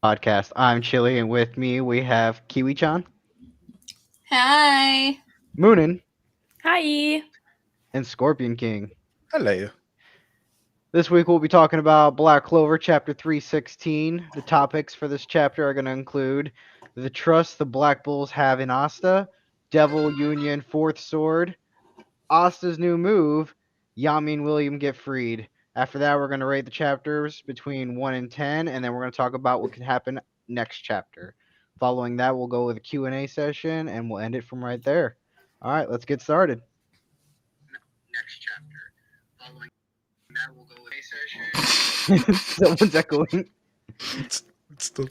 podcast. I'm Chili, and with me we have Kiwi-chan, Hi. Moonin, Hi. and Scorpion King. Hello. This week we'll be talking about Black Clover Chapter 316. The topics for this chapter are going to include the trust the Black Bulls have in Asta, Devil Union Fourth Sword, Asta's new move, Yami and William get freed. After that, we're going to rate the chapters between 1 and 10, and then we're going to talk about what could happen next chapter. Following that, we'll go with a Q&A session, and we'll end it from right there. All right, let's get started. Next chapter. Following that, we'll go with a session. Someone's echoing. It's the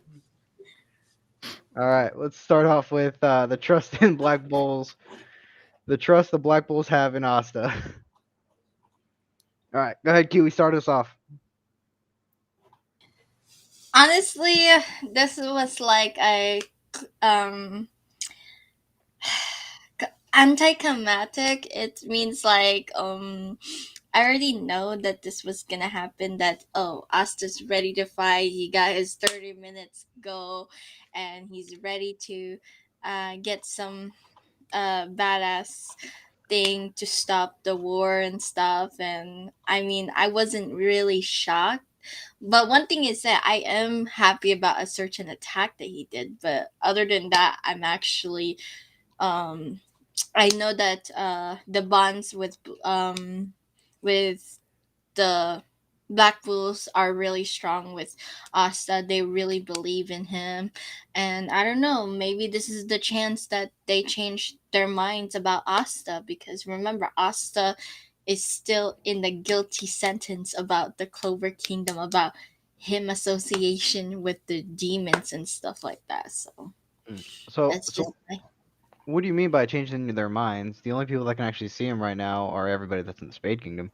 All right, let's start off with the trust in Black Bulls. The trust the Black Bulls have in Asta. All right, go ahead, Kiwi. Start us off. Honestly, this was like a um anticlimactic. It means like I already know that this was gonna happen. That Asta's ready to fight. He got his 30 minutes go, and he's ready to get some badass thing to stop the war and stuff. And I mean, I wasn't really shocked. But one thing is that I am happy about a certain attack that he did. But other than that, I'm actually um I know that the bonds with the Black Bulls are really strong with Asta. They really believe in him. And I don't know, maybe this is the chance that they change their minds about Asta, because remember, Asta is still in the guilty sentence about the Clover Kingdom, about him association with the demons and stuff like that. So So, that's just so what do you mean by changing their minds? The only people that can actually see him right now are everybody that's in the Spade Kingdom.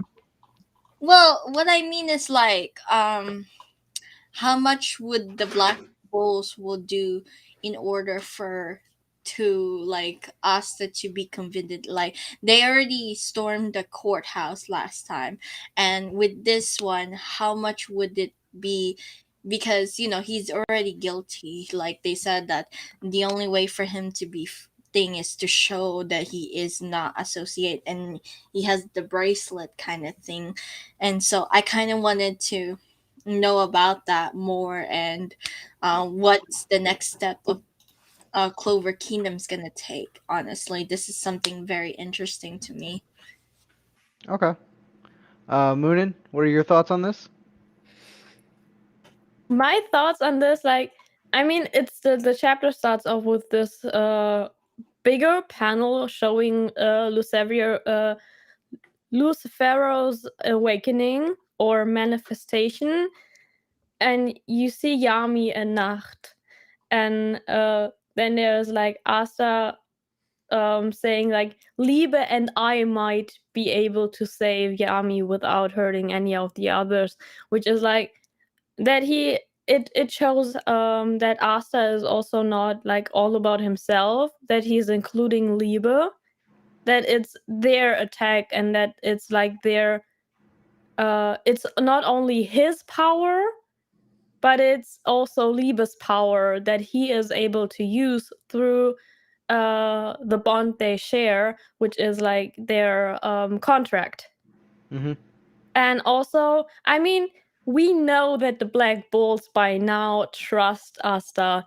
well, what I mean is like how much would the Black Bulls will do in order for to like Asta to be convicted. Like they already stormed the courthouse last time, and with this one, how much would it be? Because he's already guilty. Like they said that the only way for him to be thing is to show that he is not associate, and he has the bracelet kind of thing. And so I kind of wanted to know about that more, and what's the next step of Clover Kingdom's gonna take. Honestly, this is something very interesting to me. Okay. Moonin, what are your thoughts on this? My thoughts on this, I mean, it's the chapter starts off with this bigger panel showing Lucifero's awakening or manifestation, and you see Yami and Nacht, and then there's like Asta saying like Liebe and I might be able to save Yami without hurting any of the others, which is like that it shows that Asta is also not like all about himself, that he's including Liebe, that it's their attack, and that it's like their it's not only his power, but it's also Liebe's power that he is able to use through the bond they share, which is like their contract. Mm-hmm. And also, I mean, we know that the Black Bulls by now trust Asta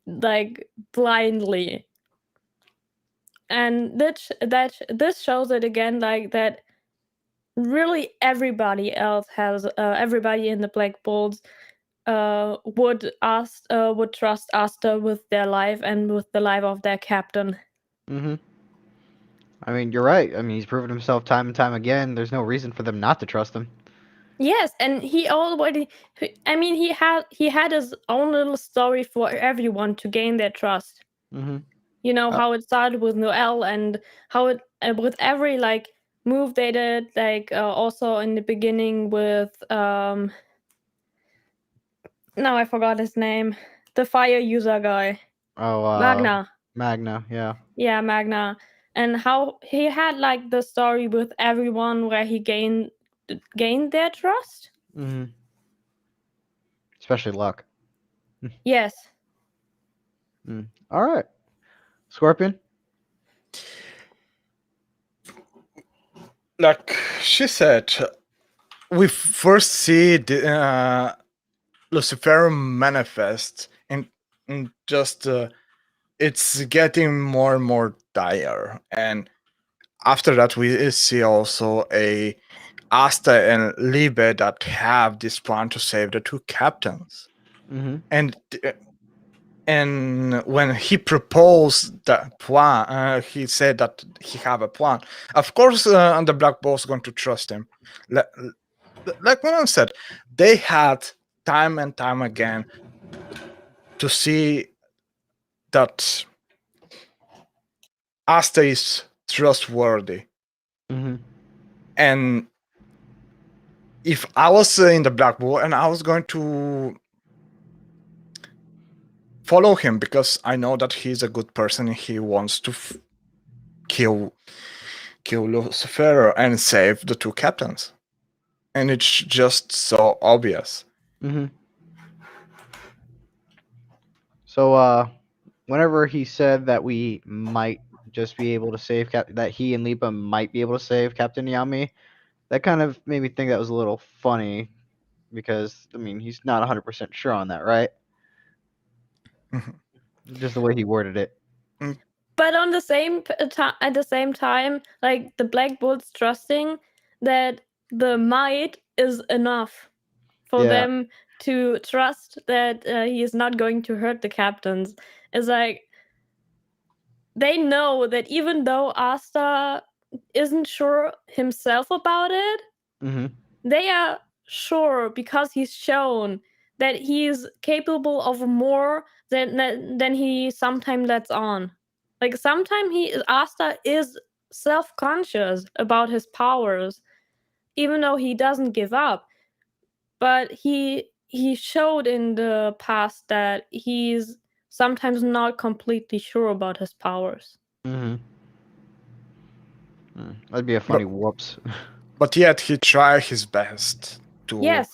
like blindly, and this shows it again, like that. Really, everybody else has everybody in the Black Bulls would trust Asta with their life and with the life of their captain. Mm-hmm. I mean, you're right. I mean, he's proven himself time and time again. There's no reason for them not to trust him. Yes, and I mean, he had his own little story for everyone to gain their trust. Mm-hmm. You know how it started with Noelle, and how it with every like move they did, like also in the beginning with now I forgot his name, the fire user guy, Oh, Magna. Magna, yeah. Yeah, Magna. And how he had like the story with everyone where he gained their trust. Mm-hmm. Especially Luck. Yes. All right, Scorpion. Like she said, we first see Lucifer manifest, and just it's getting more and more dire. And after that, we see also a Asta and Liebe that have this plan to save the two captains. Mm-hmm. And when he proposed that plan, he said that he have a plan. Of course, and the Black Bull's going to trust him. Like Monon said, they had time and time again to see that Asta is trustworthy. Mm-hmm. And if I was in the Black Bull and I was going to follow him because I know that he's a good person and he wants to kill Lucifer and save the two captains. And it's just so obvious. Mm-hmm. So, whenever he said that we might just be able to save that he and Lipa might be able to save Captain Yami, that kind of made me think that was a little funny because I mean he's not 100% sure on that, right? Mhm. Just the way he worded it. But on the same at the same time, like the Black Bull's trusting that the might is enough for Yeah. them to trust that he is not going to hurt the captains. It's like they know that even though Asta isn't sure himself about it, Mm-hmm. they are sure because he's shown that he's capable of more than he sometimes lets on. Like sometimes Asta is self-conscious about his powers, even though he doesn't give up. But he showed in the past that he's sometimes not completely sure about his powers. Mm-hmm. That'd be a But funny whoops. but yet he tried his best to Yes,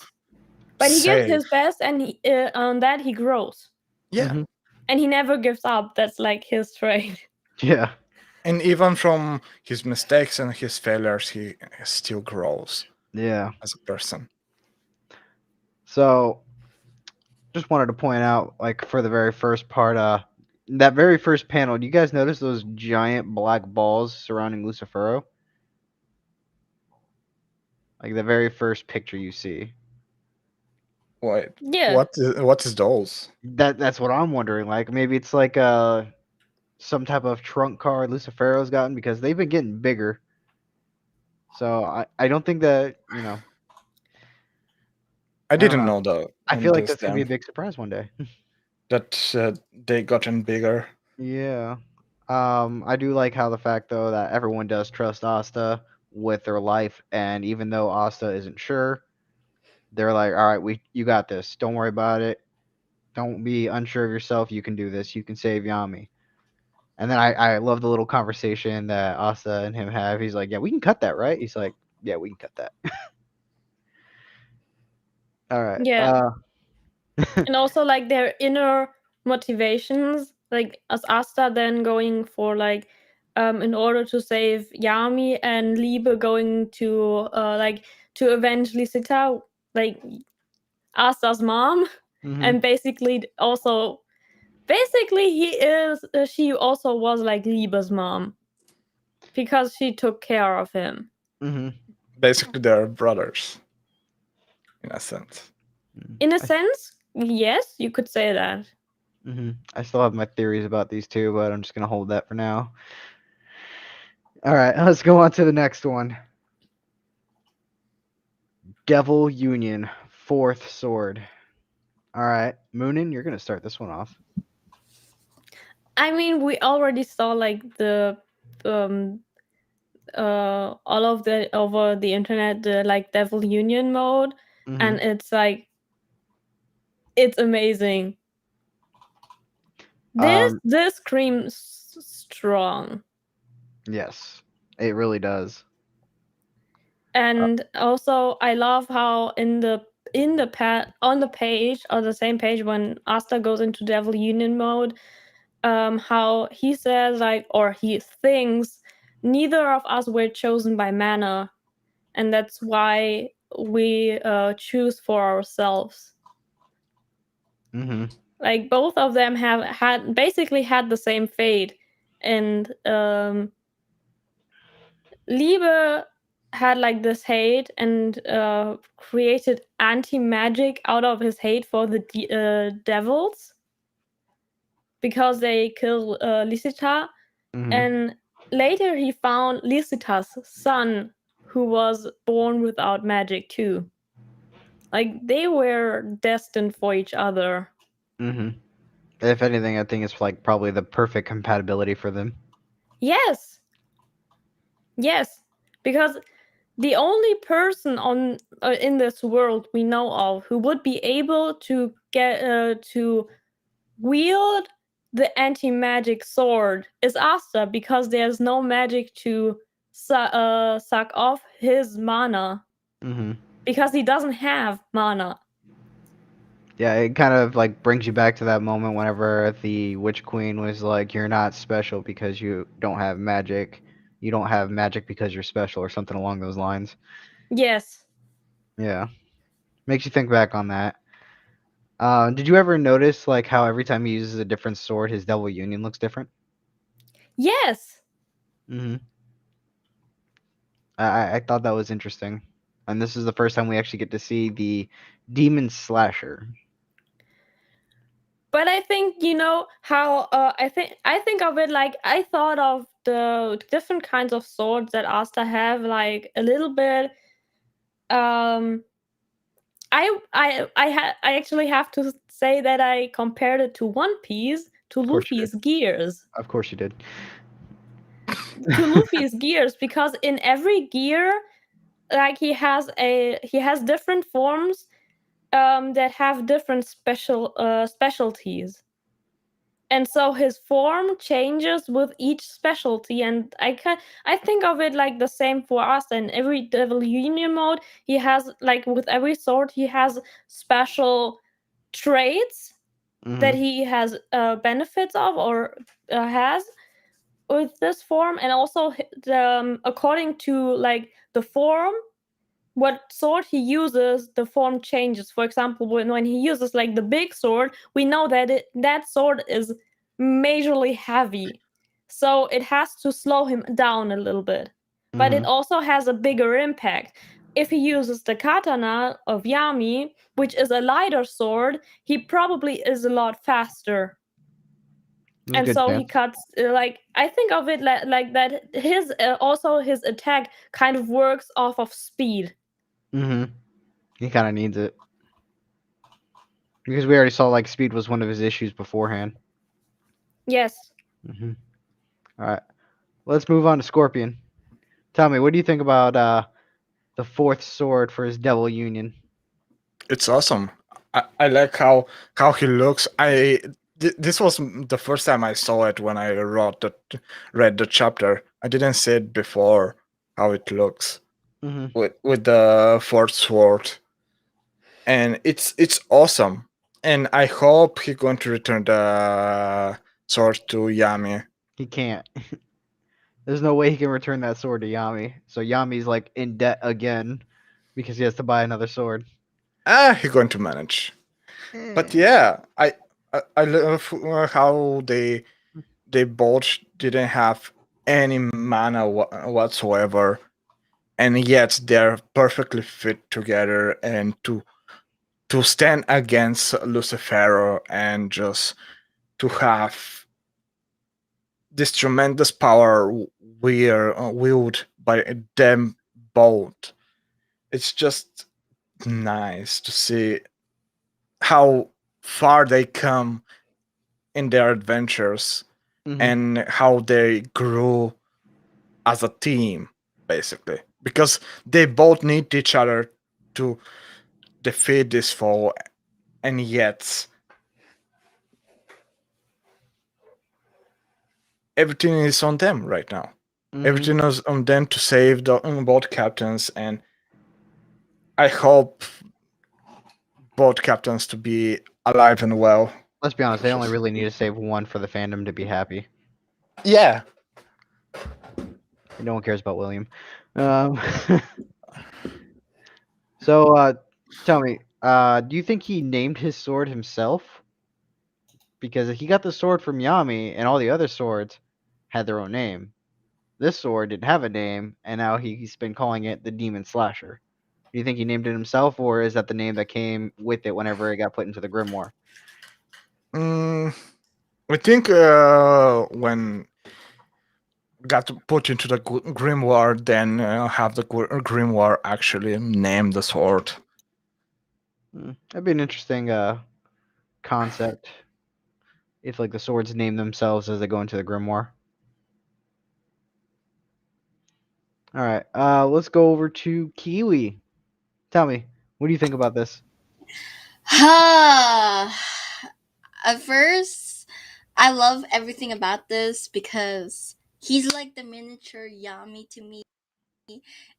but he gives save. his best, and on that he grows, Yeah. Mm-hmm. and he never gives up. That's like his trait. Yeah. And even from his mistakes and his failures, he still grows Yeah. as a person. So just wanted to point out, like for the very first part, that very first panel, do you guys notice those giant black balls surrounding Lucifero? Like the very first picture you see. Wait, Yeah, what is those? That's what I'm wondering. Like maybe it's like some type of trunk car Lucifero's gotten because they've been getting bigger. So I don't think that, I I don't didn't know. know that. I feel like This that's gonna be a them big surprise one day. that they gotten bigger. Yeah. I do like how the fact though that everyone does trust Asta with their life, and even though Asta isn't sure, they're like, "All right, you got this. Don't worry about it. Don't be unsure of yourself. You can do this. You can save Yami." And then I love the little conversation that Asta and him have. He's like, "Yeah, we can cut that, right?" He's like, "Yeah, we can cut that." All right. yeah, and also like their inner motivations, like as Asta then going for like in order to save Yami, and Liebe going to like to eventually Sita, like Asta's mom, Mm-hmm. and basically he is she also was like Liebe's mom because she took care of him. Mm-hmm. Basically, they're brothers in a sense. In a sense, yes, you could say that. Mm-hmm. I still have my theories about these two, but I'm just gonna hold that for now. All right, let's go on to the next one. Devil Union, fourth sword. All right, Moonin, you're gonna start this one off. I mean, we already saw like the um all of the over the internet, the like Devil Union mode, Mm-hmm. and it's like it's amazing. Um, This screams strong. yes, it really does. And also I love how on the page, or the same page when Asta goes into Devil Union mode, how he says or he thinks neither of us were chosen by mana, and that's why we choose for ourselves. Mm-hmm. Like both of them have basically had the same fate, and Liebe had like this hate and created anti-magic out of his hate for the devils because they killed Lysita. Mm-hmm. And later he found Lysita's son, who was born without magic too. Like they were destined for each other. Mm-hmm. If anything, I think it's like probably the perfect compatibility for them. Yes, because the only person on in this world we know of who would be able to get to wield the anti-magic sword is Asta, because there's no magic to suck off his mana, Mm-hmm. because he doesn't have mana. Yeah, it kind of like brings you back to that moment whenever the Witch Queen was like, "You're not special because you don't have magic. You don't have magic because you're special," or something along those lines. Yes. Yeah, makes you think back on that. Did you ever notice like how every time he uses a different sword, his Devil Union looks different? Yes. Mm-hmm. I thought that was interesting, and this is the first time we actually get to see the Demon Slasher. But I think how I think of it like I thought of the different kinds of swords that Asta have like a little bit. I actually have to say that I compared it to One Piece, to Of course you Luffy's did. gears. Of course you did. To Luffy's gears, because in every gear, like he has different forms that have different specialties. And so his form changes with each specialty, and I think of it like the same for us. In every Devil Union mode, he has like with every sword he has special traits that Mm-hmm. he has benefits of or has with this form, and also according to like the form, what sword he uses, the form changes. For example, when he uses like the big sword, we know that that sword is majorly heavy, so it has to slow him down a little bit. But it Mm-hmm. also has a bigger impact. If he uses the katana of Yami, which is a lighter sword, he probably is a lot faster. There's a And good so he chance. cuts like I think of it like that. His also his attack kind of works off of speed. Mm-hmm. He kind of needs it because we already saw like speed was one of his issues beforehand. Yes. Mm-hmm. All right, let's move on to Scorpion. Tell me, what do you think about the fourth sword for his Devil Union? It's awesome. I like how he looks. This was the first time I saw it when I read the chapter. I didn't see it before how it looks Mm-hmm. with the fourth sword, and it's awesome. And I hope he's going to return the sword to Yami. He can't. There's no way he can return that sword to Yami. So Yami's like in debt again because he has to buy another sword. He's going to manage. But Eh. yeah, I love how they both didn't have any mana whatsoever, and yet they're perfectly fit together, and to stand against Lucifer and just to have this tremendous power wielded by them both. It's just nice to see how far they come in their adventures Mm-hmm. and how they grew as a team, basically, because they both need each other to defeat this foe, and yet everything is on them right now. Mm-hmm. Everything is on them to save the both captains, and I hope both captains to be alive and well. Let's be honest, they only really need to save one for the fandom to be happy. Yeah. No one cares about William. Um, so, tell me, do you think he named his sword himself? Because he got the sword from Yami, and all the other swords had their own name. This sword didn't have a name, and now he's been calling it the Demon Slasher. Do you think he named it himself, or is that the name that came with it whenever it got put into the Grimoire? Mm, I think when got put into the grimoire, then have the grimoire actually name the sword. That'd be an interesting concept if like the swords name themselves as they go into the Grimoire. All right, let's go over to Kiwi. Tell me, what do you think about this? At first, I love everything about this because he's like the miniature Yami to me.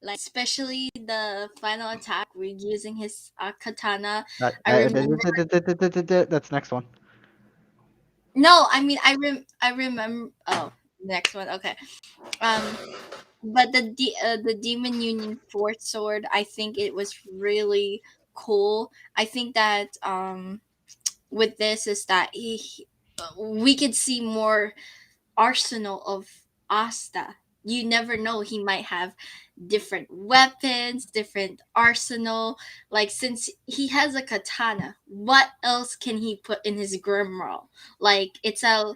Like especially the final attack where using his katana. I remember. That's next one. No, I mean I remember. Oh, next one. Okay. Um, but the Demon Union fourth sword, I think it was really cool. I think that with this is that we could see more arsenal of Asta. You never know, he might have different weapons, different arsenal. Like since he has a katana, what else can he put in his Grimroll? Like it's a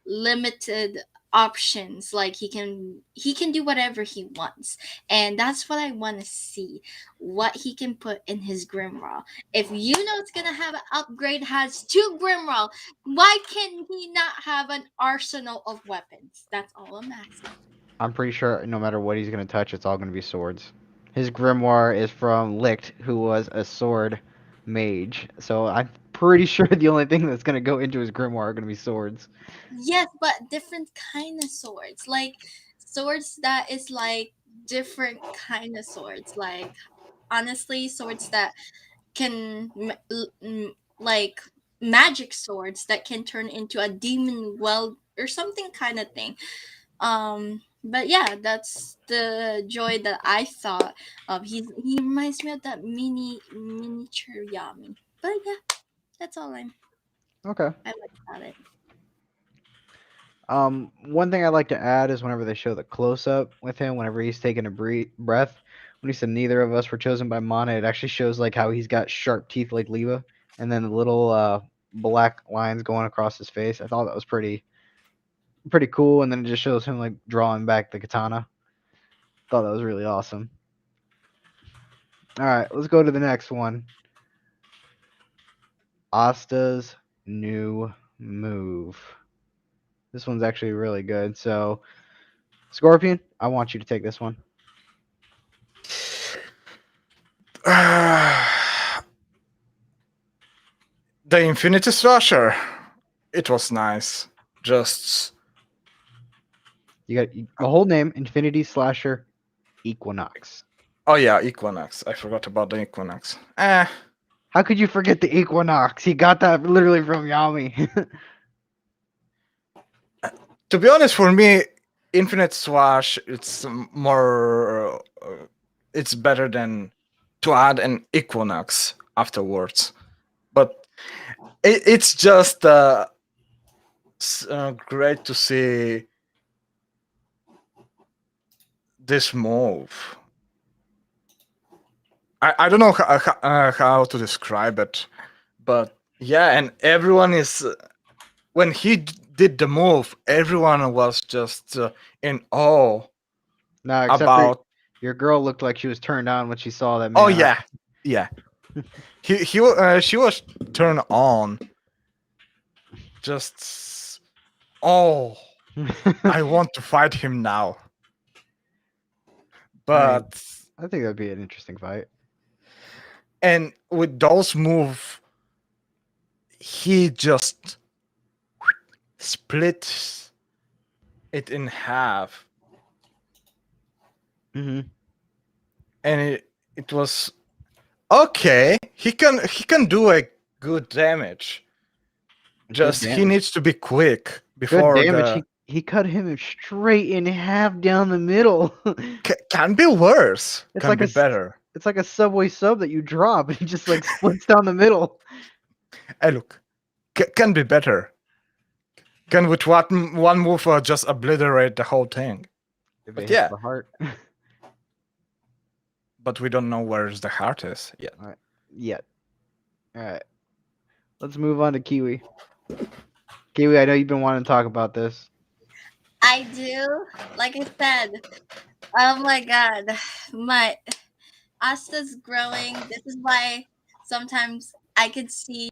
limited options. Like he can do whatever he wants. And that's what I want to see. What he can put in his Grimroll. If you know it's gonna have an upgrade, has two Grimroll, why can he not have an arsenal of weapons? That's all I'm asking. I'm pretty sure no matter what he's gonna touch, it's all gonna be swords. His grimoire is from Licht, who was a sword mage. So I'm pretty sure the only thing that's gonna go into his grimoire are gonna be swords. Yes, but different kind of swords. Like swords that is like different kind of swords. Like honestly, swords that can like magic swords that can turn into a demon well or something kind of thing. But yeah, that's the joy that I thought of. He reminds me of that miniature Yami. But yeah, that's all Okay. I like about it. One thing I like to add is whenever they show the close up with him, whenever he's taking a breath, when he said neither of us were chosen by Mana, it actually shows like how he's got sharp teeth like Leva, and then the little black lines going across his face. I thought that was pretty cool, and then it just shows him like drawing back the katana. Thought that was really awesome. All right, let's go to the next one. Asta's new move. This one's actually really good. So, Scorpion, I want you to take this one. The Infinity Slasher. It was nice. Just You got the whole name, Infinity Slasher Equinox. oh yeah, Equinox. I forgot about the Equinox. How could you forget the Equinox? He got that literally from Yami. To be honest, for me, Infinite Slash it's more. It's better than to add an Equinox afterwards. But it's just great to see this move. I don't know how to describe it, but yeah, and everyone is when he did the move, everyone was just in awe No, except for about. your girl looked like she was turned on when she saw that Oh man. yeah, yeah. She was turned on. Just oh, I want to fight him now. But I think that'd be an interesting fight. and with those move, he just split it in half, Mm-hmm. and it was Okay, he can do a good damage. Just he damage. needs to be quick Good before damage. He cut him straight in half down the middle. can be worse. It's Can like be a better. It's like a Subway sub that you drop and he just like splits down the middle. Hey, look, can be better. Can with one move just obliterate the whole thing. If But it hits yeah. the heart. But we don't know where the heart is yet. Yet. Alright. Let's move on to Kiwi. Kiwi, I know you've been wanting to talk about this. I do. Like I said, oh my god, my Asta's growing. This is why sometimes I could see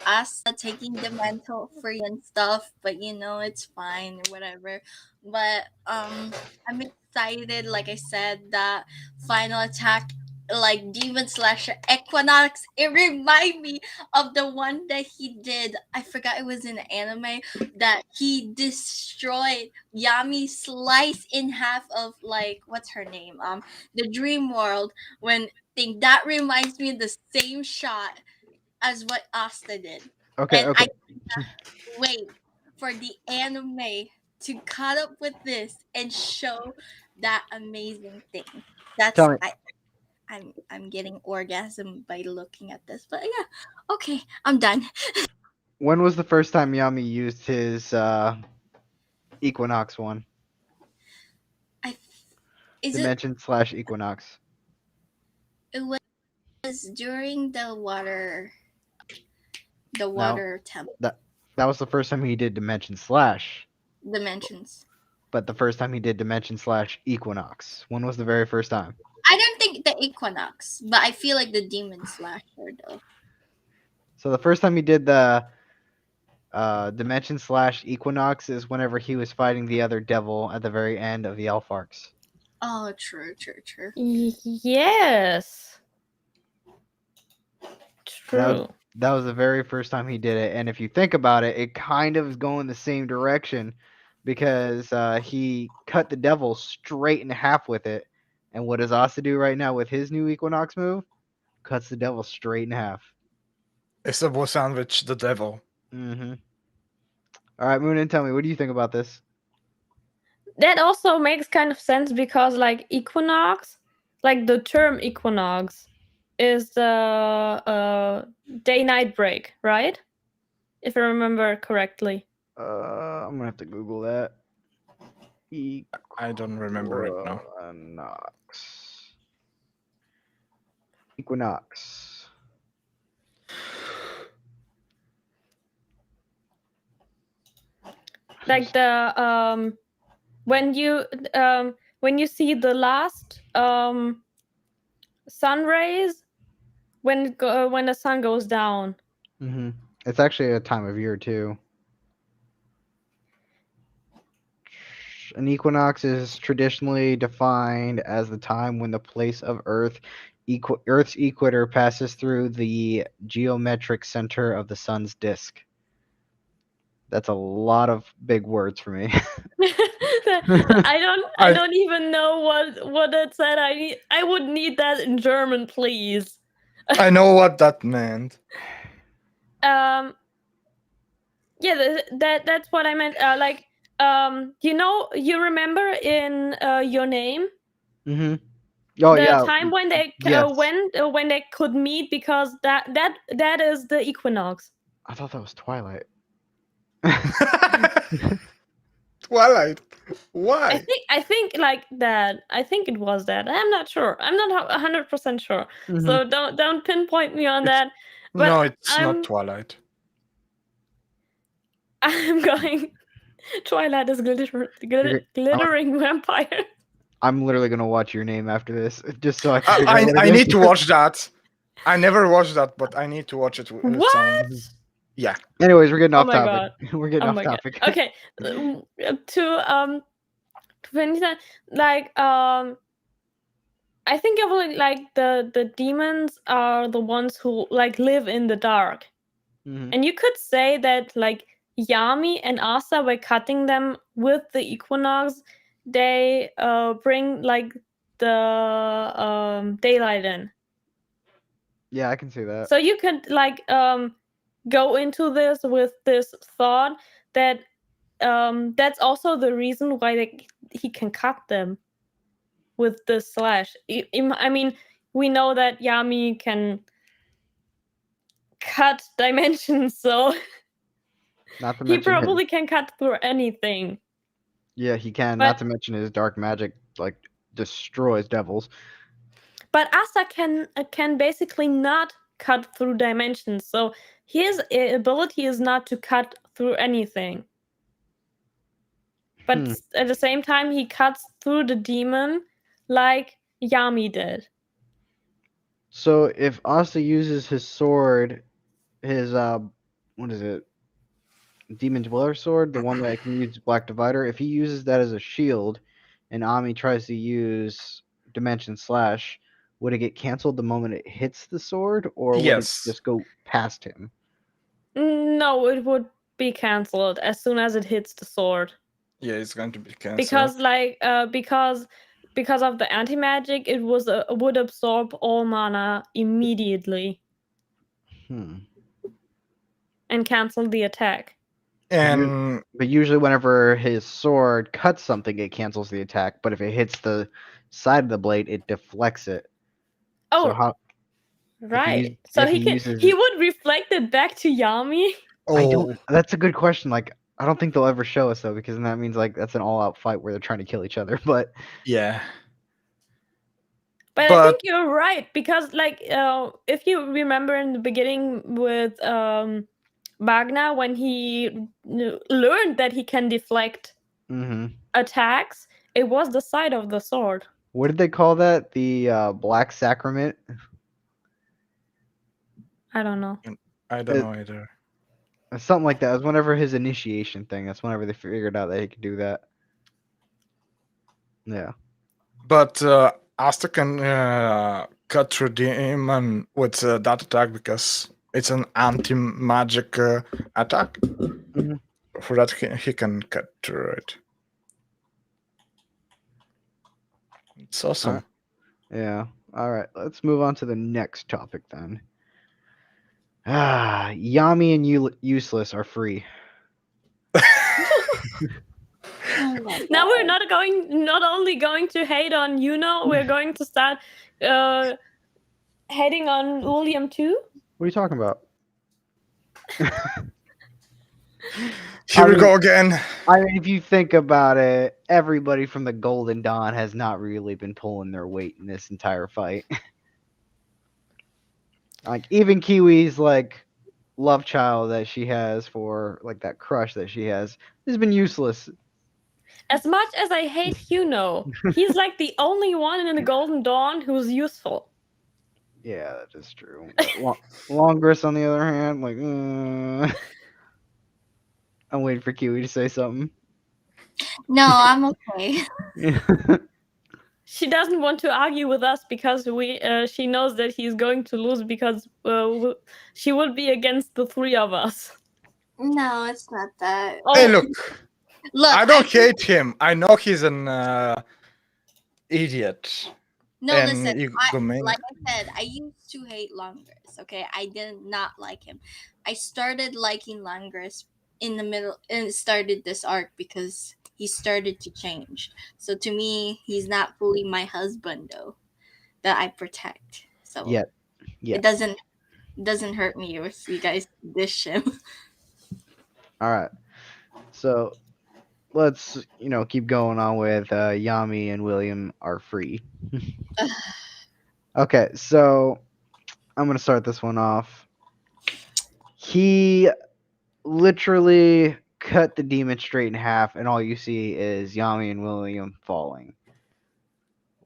Asta taking the mental free and stuff, but it's fine or whatever. But I'm excited, like I said, that final attack, like Demon Slasher Equinox, it remind me of the one that he did. I forgot it was in an anime that he destroyed Yami, slice in half of, like, what's her name? The Dream World when thing that reminds me of the same shot as what Asta did. Okay, And okay. I cannot wait for the anime to cut up with this and show that amazing thing. That's Tell me, I'm getting orgasm by looking at this. But yeah, okay, I'm done. when was the first time Yami used his Equinox one? I is Dimension / Equinox. it was during the water No, temple that was the first time he did Dimension / dimensions. but the first time he did Dimension / Equinox. When was the very first time? I don't think the Equinox, but I feel like the Demon Slasher though. So the first time he did the Dimension / Equinox is whenever he was fighting the other devil at the very end of the Elf arcs. Oh, true. Yes. True. That was the very first time he did it, and if you think about it, it kind of is going the same direction because he cut the devil straight in half with it. And what does Asta do right now with his new Equinox move? Cuts the devil straight in half. It's a bow sandwich, the devil. Mm-hmm. All right, Moonin, tell me, what do you think about this? That also makes kind of sense because, like, equinox, like the term equinox is the day-night break, right? If I remember correctly. I'm gonna have to Google that. I don't remember it now. Equinox. Like the when you see the last sun rays when the sun goes down. Mm-hmm. It's actually a time of year too. An equinox is traditionally defined as the time when the place of Earth's equator passes through the geometric center of the sun's disk. That's a lot of big words for me. I don't even know what it said. I would need that in German, please. I know what that meant. Yeah, that's what I meant. You remember in Your Name? Mm-hmm. Oh the yeah. time when they Yes. when they could meet, because that is the equinox. I thought that was Twilight. Twilight. Why? I think like that. I think it was that. I'm not sure. I'm not 100% sure. Mhm. So don't pinpoint me on that. But No, it's not Twilight. I'm going. Twilight is glittering vampire. I'm literally gonna watch Your Name after this, just so I can. figure out what I it need is. to watch that. I never watched that, but I need to watch it with What? someone. Yeah. Anyways, we're getting Oh off my topic. We're getting Oh off my god. topic. Okay. To finish that, like I think of like the demons are the ones who like live in the dark. Mhm. And you could say that like Yami and Asa, by cutting them with the equinox, they bring like the daylight in. Yeah, I can see that. So you could like go into this with this thought that that's also the reason why he can cut them with the slash. I mean, we know that Yami can cut dimensions, so Not to he mention his, probably can cut through anything. yeah, he can. But Not to mention his dark magic like destroys devils. Asta can basically not cut through dimensions, so his ability is not to cut through anything. But at the same time, he cuts through the demon like Yami did. So if Asta uses his sword, his what is it? Demon Dweller sword, the one that can use Black Divider, if he uses that as a shield and Ami tries to use Dimension Slash, would it get canceled the moment it hits the sword, or would it Yes. just go past him? No, it would be cancelled as soon as it hits the sword. Yeah, it's going to be cancelled. Because like because of the anti-magic, it would absorb all mana immediately and cancel the attack. And But usually whenever his sword cuts something, it cancels the attack, but if it hits the side of the blade, it deflects it. Oh, so how right. If So he he uses, would reflect it back to Yami. I don't. That's a good question. Like, I don't think they'll ever show us though, because then that means like that's an all-out fight where they're trying to kill each other. But yeah. But I think you're right, because like if you remember in the beginning with Magna, when he learned that he can deflect attacks, it was the side of the sword. What did they call that? The Black Sacrament? I don't know. I don't know either. Something like that. It was whenever his initiation thing. That's whenever they figured out that he could do that. Yeah. But Asta can cut through demon with that attack because it's an anti-magic attack. For that, he can cut through it. It's awesome. Yeah. All right. Let's move on to the next topic then. Yami and Useless are free. Now we're not only going to hate on Yuno, we're going to start hating on William too. What are you talking about? Here we go again. I mean, if you think about it, everybody from the Golden Dawn has not really been pulling their weight in this entire fight. Like, even Kiwi's like love child that she has for like that crush that she has been useless. As much as I hate Yuno, he's like the only one in the Golden Dawn who's useful. Yeah, that is true. Longress, on the other hand, like, I'm waiting for Kiwi to say something. No, I'm okay. She doesn't want to argue with us because she knows that he's going to lose because she would be against the three of us. No, it's not that. Hey, look. I don't actually, hate him. I know he's an idiot. No, listen. Like I said, I used to hate Longress. Okay, I did not like him. I started liking Longress in the middle and started this arc because he started to change. So to me, he's not fully my husband though, that I protect. So yeah. It doesn't hurt me if you guys dish him. All right. So let's keep going on with Yami and William are free. Okay, so I'm gonna start this one off. He literally cut the demon straight in half, and all you see is Yami and William falling.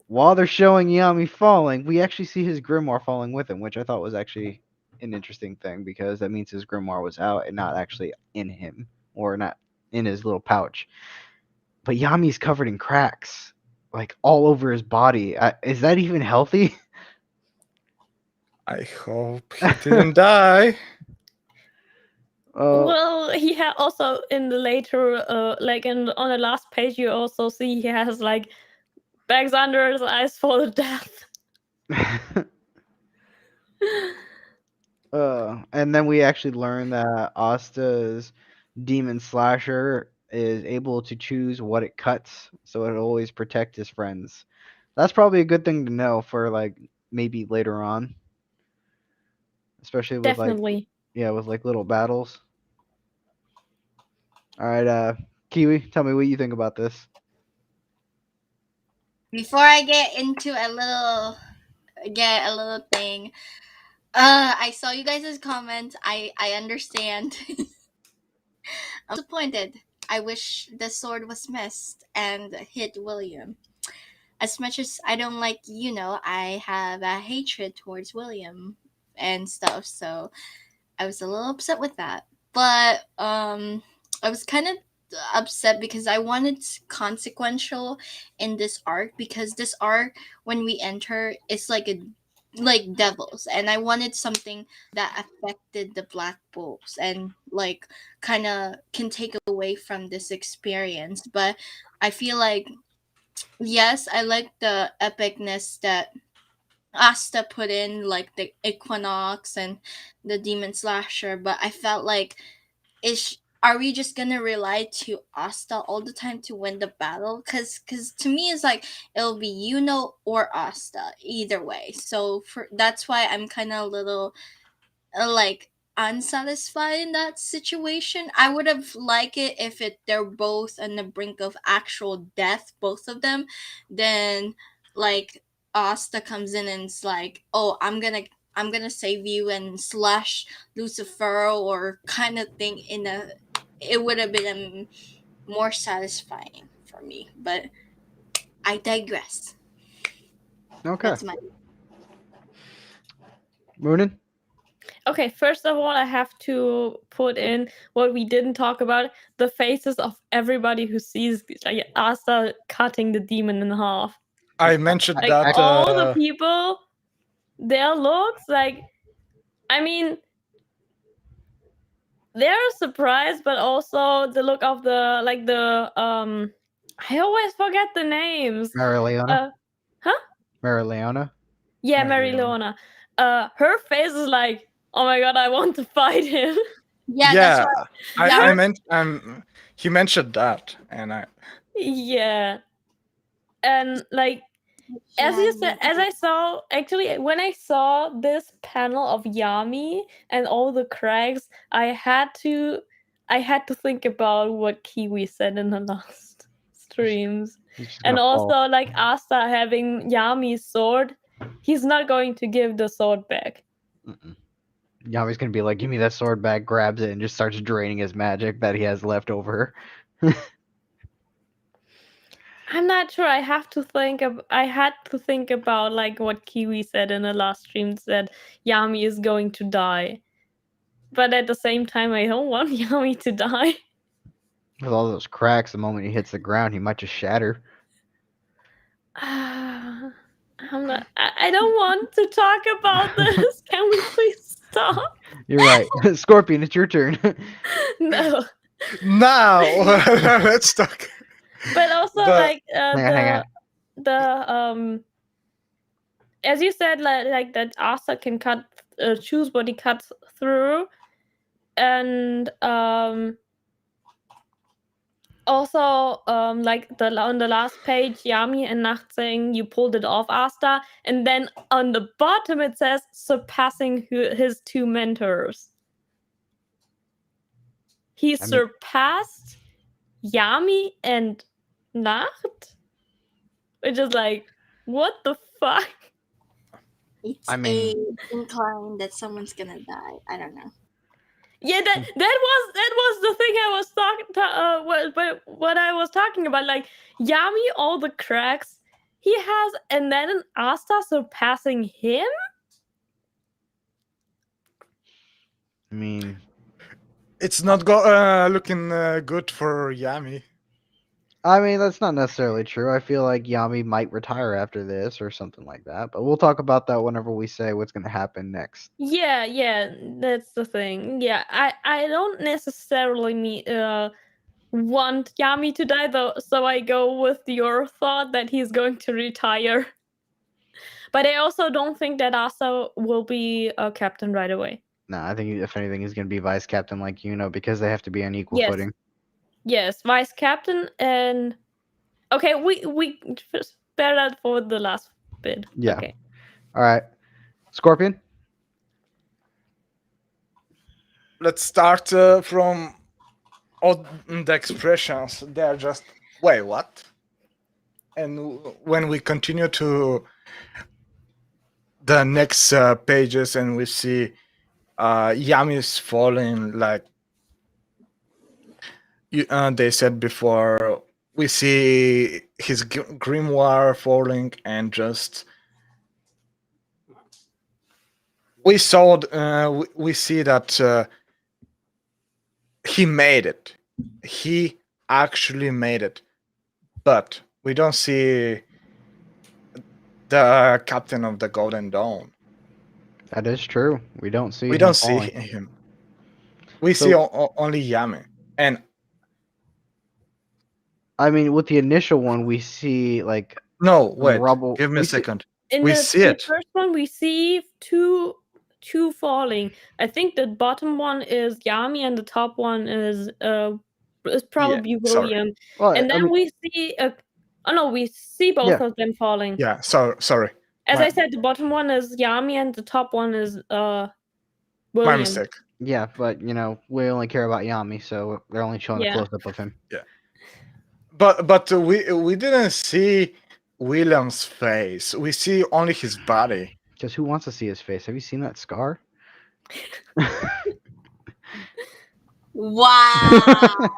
While they're showing Yami falling, we actually see his grimoire falling with him, which I thought was actually an interesting thing because that means his grimoire was out and not actually in him, or not in his little pouch. But Yami's covered in cracks, like all over his body. Is that even healthy? I hope he didn't die. Well, he had also in the later, on the last page, you also see he has like bags under his eyes for the death. And then we actually learn that Asta's demon slasher is able to choose what it cuts, so it'll always protect his friends. That's probably a good thing to know for like maybe later on, especially with like Definitely. with like little battles. All right, Kiwi, tell me what you think about this. Before I get a little thing, I saw you guys' comments. I understand. I'm disappointed. I wish the sword was missed and hit William. As much as I don't like, I have a hatred towards William and stuff. So I was a little upset with that. But I was kind of upset because I wanted consequential in this arc, because this arc, when we enter, it's like devils, and I wanted something that affected the Black Bulls and like kind of can take away from this experience. But I feel like, yes, I like the epicness that Asta put in, like the Equinox and the Demon Slasher, but I felt like, are we just gonna rely to Asta all the time to win the battle? Cause to me it's like it'll be or Asta either way. So that's why I'm kind of a little like unsatisfied in that situation. I would have liked it if they're both on the brink of actual death, both of them. Then like Asta comes in and it's like, oh, I'm gonna save you and slash Lucifer or kind of thing. It would have been more satisfying for me. But I digress. Okay, That's my Moonin. Okay, first of all, I have to put in what we didn't talk about: the faces of everybody who sees Asta cutting the demon in half. I mentioned Like that. all the people, their looks, like, I mean, they're surprised, but also the look of the I always forget the names. Marileona. Huh? Marileona. Yeah, Mary Mary Leona. Her face is like, oh my god, I want to fight him. yeah. That's Yeah, why. I Yeah, meant he mentioned that, and I Yeah. And like, as you said, as I saw, actually, when I saw this panel of Yami and all the cracks, I had to think about what Kiwi said in the last streams. He's just And gonna also, fall. like, Asta having Yami's sword, he's not going to give the sword back. Mm-mm. Yami's gonna be like, "Give me that sword back," grabs it, and just starts draining his magic that he has left over. I'm not sure. I had to think about like what Kiwi said in the last stream, that Yami is going to die. But at the same time, I don't want Yami to die. With all those cracks, the moment he hits the ground, he might just shatter. I don't want to talk about this. Can we please stop? You're right. Scorpion, it's your turn. No. now let's talk. But also, The like, Hang on. the as you said, like that Asa can choose what he cuts through, and also, like on the last page, Yami and Nacht saying you pulled it off, Asta, and then on the bottom it says surpassing his two mentors. He surpassed Yami and Nacht, which is like, what the fuck? it's I mean- inclined that someone's gonna die. I don't know. Yeah, that was the thing I was what I was talking about. Like, Yami, all the cracks he has, and then an Asta surpassing him. I mean, it's not looking good for Yami. that's not necessarily true. I feel like Yami might retire after this or something like that. But we'll talk about that whenever we say what's gonna happen next. Yeah, that's the thing. Yeah, I don't necessarily want Yami to die though, so I go with your thought that he's going to retire. But I also don't think that Asa will be a captain right away. No, I think if anything, he's going to be vice captain like because they have to be on equal Yes. footing. Yes, vice captain and okay, we spare that for the last bit. Yeah. Okay. All right. Scorpion? Let's start from all the expressions. They're just, wait, what? And when we continue to the next pages and we see Yami's falling, like they said before, we see his grimoire falling and just we see that he made it. He actually made it, but we don't see the captain of the Golden Dawn. That is true. We don't see We him don't see falling. him. We So- see only Yami. And I mean, with the initial one, we see like no, some wait. rubble. Give me We a see- second. In We the, see the it. first one, we see two falling. I think the bottom one is Yami, and the top one is probably sorry. William. Well, And I then mean, we see we see both Yeah. of them falling. Yeah, sorry. As My- I said, the bottom one is Yami, and the top one is My William. mistake. yeah, but we only care about Yami, so they're only showing a Yeah. close up of him. But we didn't see William's face. We see only his body. Because who wants to see his face? Have you seen that scar? Wow.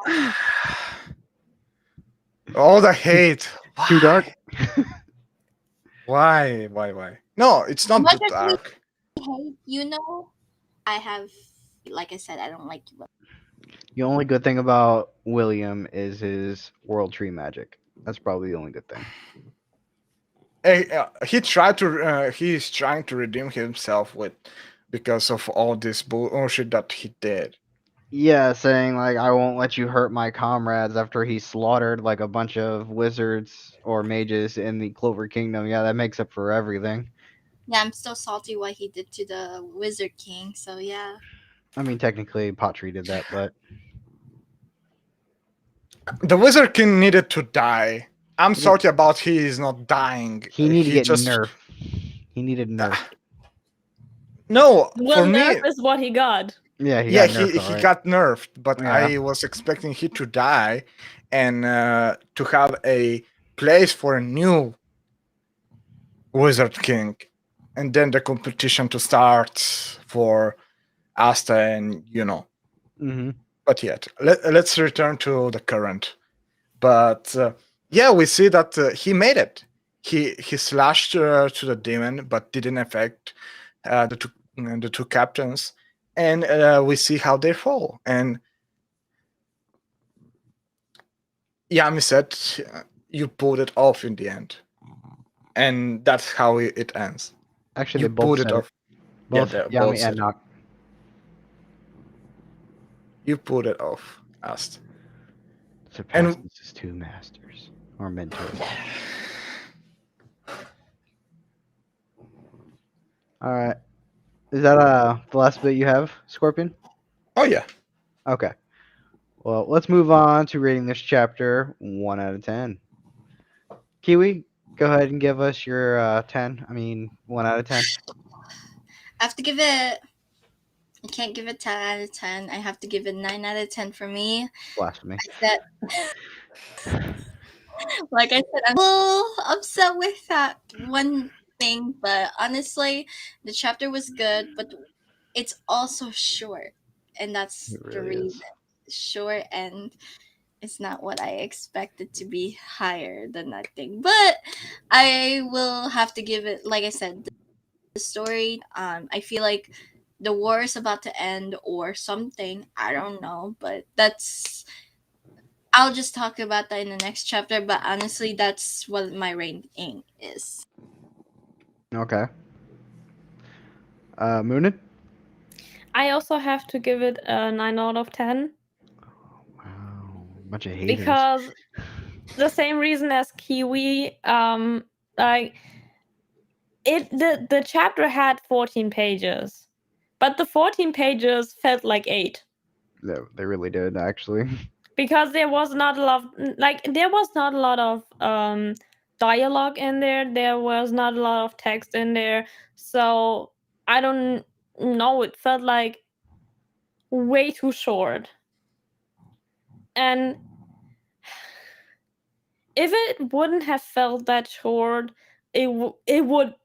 All the hate. Too dark? Why? No, it's not Much too as we dark. hate, I have, like I said, I don't like you. The only good thing about William is his world tree magic. That's probably the only good thing. He's trying to redeem himself because of all this bullshit that he did. Yeah, saying like I won't let you hurt my comrades after he slaughtered like a bunch of wizards or mages in the Clover Kingdom. Yeah, that makes up for everything. Yeah, I'm still salty what he did to the Wizard King. So yeah. I mean, technically, Pottery did that, but The Wizard King needed to die. I'm salty about he is not dying. he needed to get just nerfed. He needed nerfed. No, Well, for me, nerf is what he got. Yeah, he yeah, got nerfed. he alright. got nerfed, but Yeah. I was expecting he to die and to have a place for a new Wizard King, and then the competition to start for Asta and Mhm. But yet, let's return to the current. But yeah, we see that he made it. He slashed to the demon, but didn't affect the two captains, and we see how they fall. And Yami said, "You pulled it off in the end," and that's how it ends. Actually, You they both pulled said it it. off. Both they both Yami said and it. Nock. You pulled it off, Ast. Surpasses his two masters or mentors. All right. Is that the last bit you have, Scorpion? Oh yeah. Okay. Well, let's move on to rating this chapter 1 out of 10. Kiwi, go ahead and give us your 10. I mean, 1 out of 10. I have to give it. I can't give it 10 out of 10. I have to give it 9 out of 10 for me. Blasphemy. Like I said, I'm a little upset with that one thing, but honestly, the chapter was good, but it's also short, and that's It the really is. reason. Short, and it's not what I expected to be higher than that thing. But I will have to give it, like I said, the story. I feel like the war is about to end or something. I don't know, but I'll just talk about that in the next chapter, but honestly, that's what my rating is. Okay. Moonin? I also have to give it a 9 out of 10 Wow. Bunch of haters. because the same reason as Kiwi. Like the chapter had 14 pages, but the 14 pages felt like 8 No, they really did actually. because there was not a lot there was not a lot of dialogue in there. There was not a lot of text in there. So I don't know, it felt like way too short. And if it wouldn't have felt that short, it would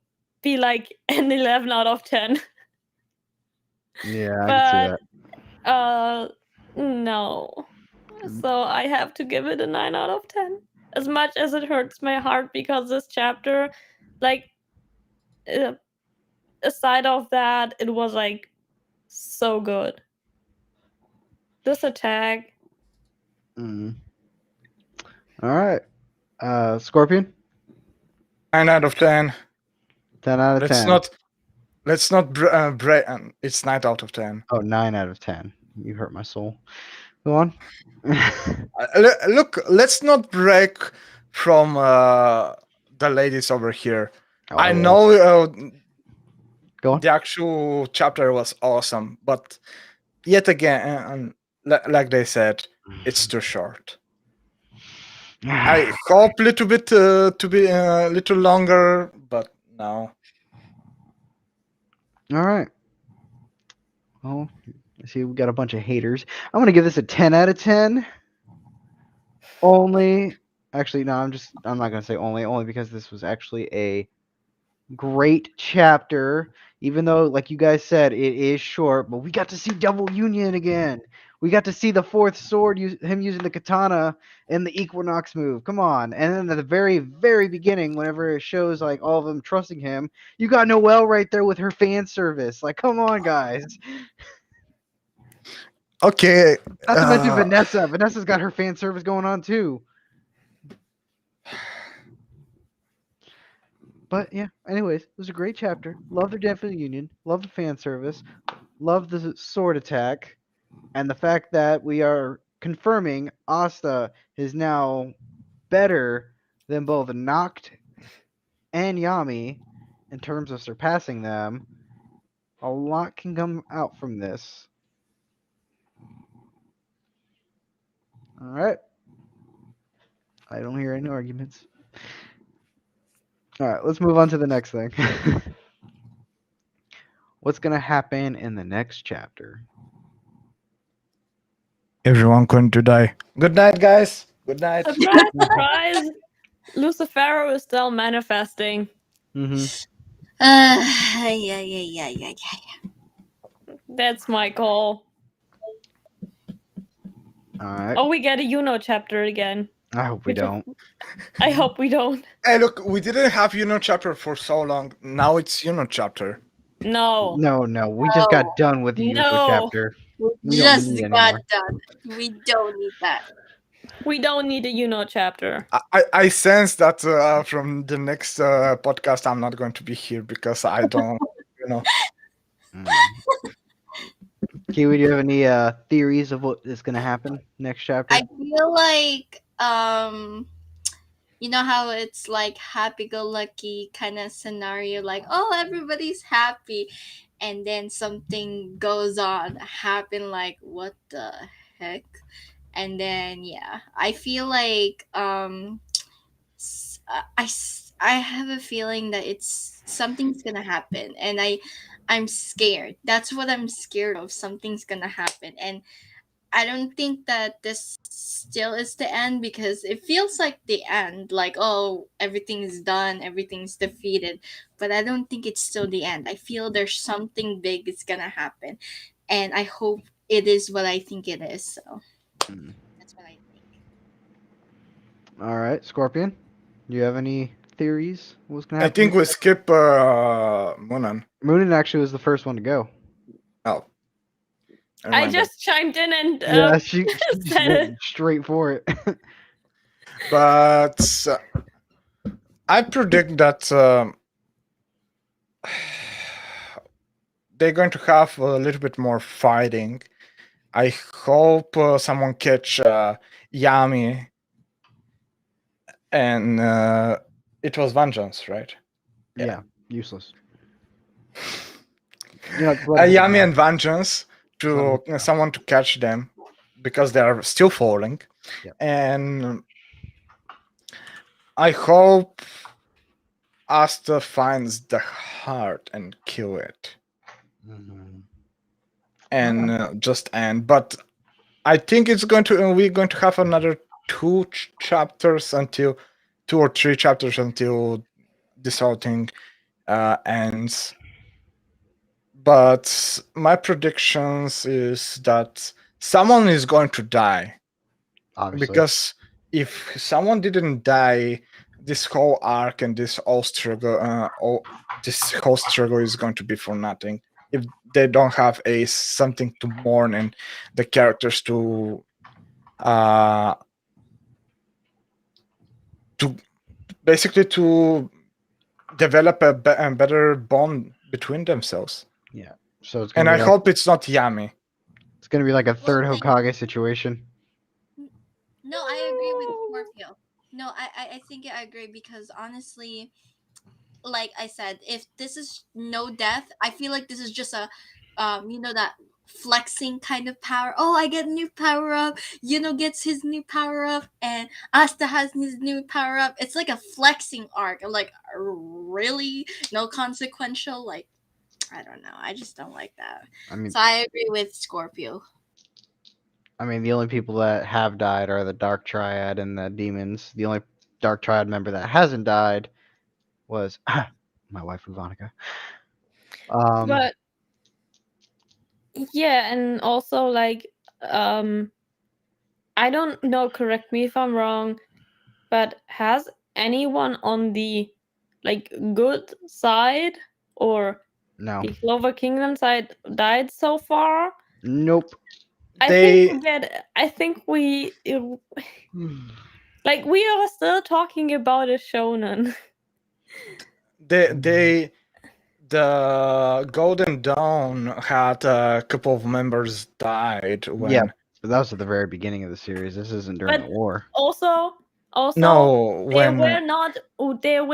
be like an 11 out of 10. Yeah, I can see But that. no. So I have to give it a 9 out of 10. As much as it hurts my heart because this chapter, like, uh, aside of that, it was like so good. This attack. Mm. All right. Scorpion, 9 out of 10. 10 out of Let's 10. not break. It's 9 out of 10. Oh, 9 out of 10. You hurt my soul. Go on. Look, let's not break from the ladies over here. Oh, I will. know Go on. the actual chapter was awesome, but yet again, like they said, it's too short. I hope a little bit to be a little longer, but no. All right. Well, I see we got a bunch of haters. I'm gonna give this a 10 out of 10. Only, actually, no. I'm not gonna say only because this was actually a great chapter. Even though, like you guys said, it is short, but we got to see Double Union again. We got to see the fourth sword, him using the katana and the Equinox move. Come on! And then at the very, very beginning, whenever it shows like all of them trusting him, you got Noelle right there with her fan service. Like, come on, guys! Okay. Not to mention Vanessa. Vanessa's got her fan service going on too. But yeah, anyways, it was a great chapter. Love the Death of the Union. Love the fan service. Love the sword attack. And the fact that we are confirming Asta is now better than both Noct and Yami in terms of surpassing them. A lot can come out from this. Alright. I don't hear any arguments. Alright, let's move on to the next thing. What's going to happen in the next chapter? Everyone going to die. Good night, guys. Good night. Surprise, surprise! Lucifero is still manifesting. Mm-hmm. Yeah. That's my call. Alright. Oh, we get a Yuno chapter again. I hope we don't. I hope we don't. Hey, look, we didn't have chapter for so long. Now it's chapter. No. No. We just got done with the Yuko No. chapter. We don't just need got anymore. done. We don't need that. We don't need a Yuno chapter. I sense that from the next podcast I'm not going to be here because I don't, Kiwi, do you have any theories of what is going to happen next chapter? I feel like you know how it's like happy-go-lucky kind of scenario, like, oh, everybody's happy, and then something goes on happen, like, what the heck? And then yeah, I feel like I have a feeling that it's something's gonna happen, and I'm scared. That's what I'm scared of. Something's gonna happen, and I don't think that this still is the end, because it feels like the end, like, oh, everything's done, everything's defeated, but I don't think it's still the end. I feel there's something big is gonna happen, and I hope it is what I think it is. So that's what I think. All right, Scorpion, do you have any theories? What's going to I happen? think we skip Munan. Moonin actually was the first one to go. Oh. I just chimed in and Yeah, she just said went it. straight for it. But I predict that they're going to have a little bit more fighting. I hope someone catch Yami, and it was vengeance, right? Yeah. Useless. Just let it Yami go. and Vengeance to someone to catch them because they are still falling. Yep. And I hope Asta finds the heart and kill it Mhm. and just end. But I think it's going to we're going to have another chapters until 2 or 3 chapters until this whole thing ends. But my predictions is that someone is going to die Obviously. because if someone didn't die, this whole arc and this whole struggle is going to be for nothing. If they don't have a something to mourn and the characters uh to basically to develop a better bond between themselves. Yeah. So it's And gonna I be like hope it's not Yami. it's gonna be like a Well, third Hokage situation. no, I agree with Scorpio. No, I think I agree because honestly, like I said, if this is no death, I feel like this is just a, that flexing kind of power. Oh, I get new power up. Gets his new power up, and Asta has his new power up. It's like a flexing arc. I'm like, really? No consequential? Like, I don't know. I just don't like that. I mean, So I agree with Scorpio. the only people that have died are the Dark Triad and the demons. The only Dark Triad member that hasn't died was my wife Ivanica. But yeah, and also like I don't know, correct me if I'm wrong, but has anyone on the like good side or no, the Clover Kingdom side died so far? nope. I They think we like we are still talking about a shonen. they the Golden Dawn had a couple of members died when Yeah, but that was at the very beginning of the series. This isn't during the But war. also no they when were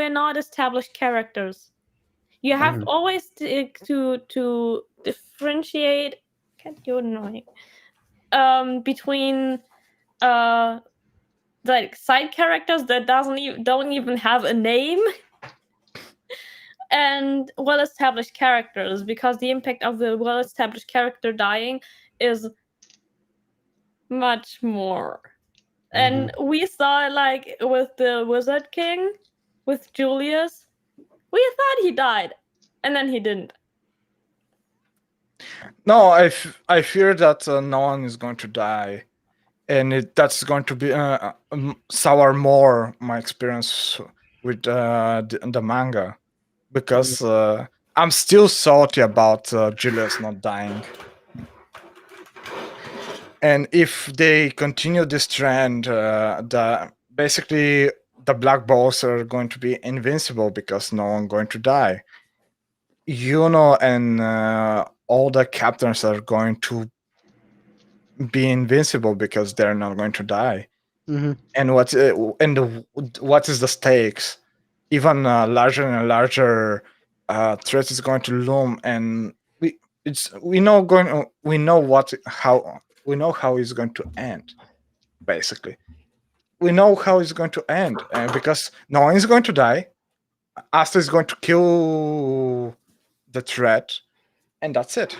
not established characters. You have Mhm. always to differentiate. Can't you annoying? Between uh like side characters that don't even have a name and well established characters, because the impact of the well established character dying is much more. And we saw it like with the Wizard King, with Julius. We thought he died, and then he didn't. no I fear that no one is going to die, and that's going to be sour more my experience with the manga, because I'm still salty about Julius not dying. And if they continue this trend, basically the black balls are going to be invincible because no one going to die. And all the captains are going to be invincible because they're not going to die. Mhm. And what is the stakes? Even larger and larger threat is going to loom, and we know how it's going to end. Basically, we know how it's going to end because no one is going to die. Asta is going to kill the threat, and that's it.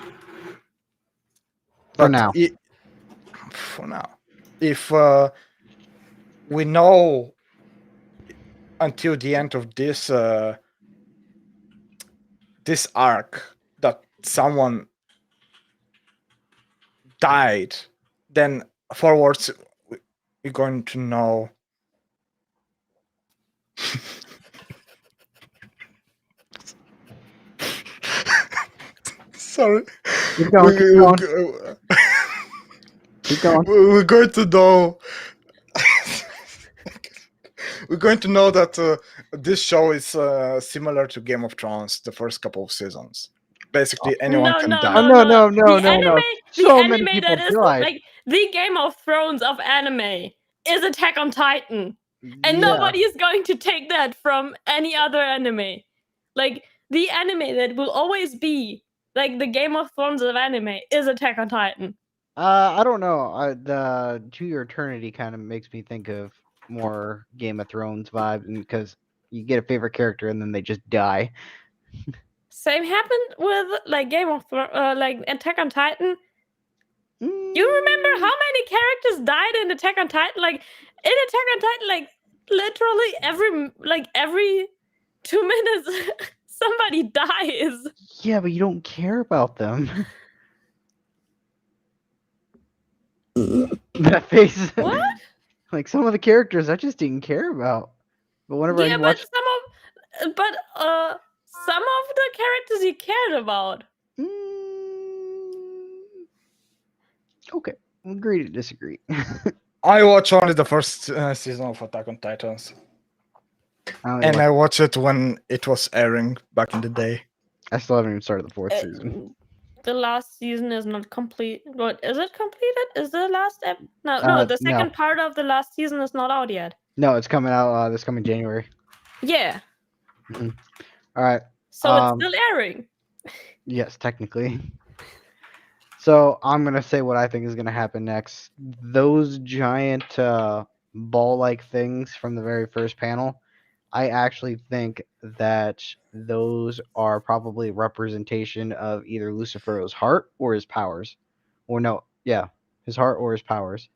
For But now. for now, if we know until the end of this arc that someone died, then forwards we're going to know. Sorry. Keep going. Keep going. Keep going. We're going to know. We're going to know that this show is similar to Game of Thrones, the first couple of seasons. Basically, anyone No, can no, die. no, No, no. no, no, no. The So many anime people that is died. like the Game of Thrones of anime is Attack on Titan, and Yeah. nobody is going to take that from any other anime. Like the anime that will always be like the Game of Thrones of anime is Attack on Titan. I don't know. The To Your Eternity kind of makes me think of more Game of Thrones vibe, because you get a favorite character and then they just die. Same happened with like Game of Thrones, like Attack on Titan. You remember how many characters died in Attack on Titan? Like in Attack on Titan, like literally every 2 minutes somebody dies. Yeah, but you don't care about them. That face. What? Like some of the characters I just didn't care about. But whenever I Yeah, watch, some of the characters you cared about. Okay, agree to disagree. I watch only the first season of Attack on Titans, and I watched it when it was airing back in the day. I still haven't even started the fourth season. The last season is not complete. What is it completed? Is the last no, the second part of the last season is not out yet. No, it's coming out this coming January. Yeah. Mm-hmm. All right. So it's still airing. Yes, technically. So I'm gonna say what I think is gonna happen next. Those giant ball-like things from the very first panel, I actually think that those are probably representation of either Lucifero's heart or his powers. Or no, yeah, his heart or his powers.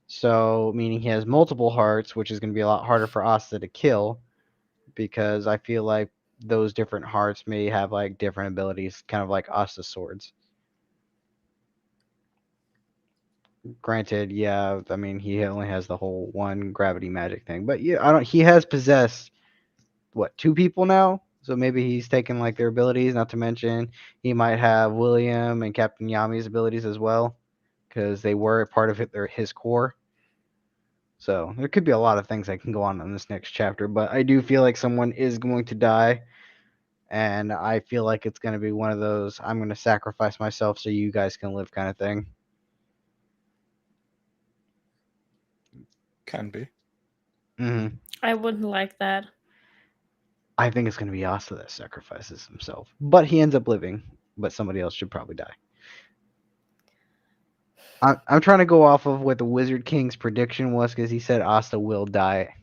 So meaning he has multiple hearts, which is going to be a lot harder for Asta to kill, because I feel like those different hearts may have like different abilities, kind of like Asta's swords. Granted, yeah, I mean he only has the whole one gravity magic thing, but yeah, I don't. He has possessed what, 2 people now, so maybe he's taken like their abilities. Not to mention he might have William and Captain Yami's abilities as well, because they were part of his core. So there could be a lot of things that can go on in this next chapter, but I do feel like someone is going to die, and I feel like it's going to be one of those I'm going to sacrifice myself so you guys can live kind of thing. Can be. Mm-hmm. I wouldn't like that. I think it's going to be Asta that sacrifices himself, but he ends up living, but somebody else should probably die. I'm trying to go off of what the Wizard King's prediction was, because he said Asta will die.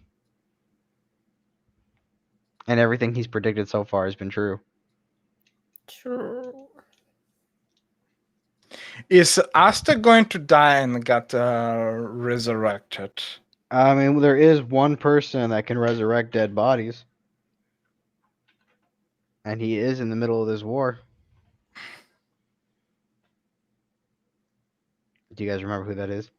And everything he's predicted so far has been true. True. Is Asta going to die and get resurrected? I mean, there is one person that can resurrect dead bodies. And he is in the middle of this war. Do you guys remember who that is?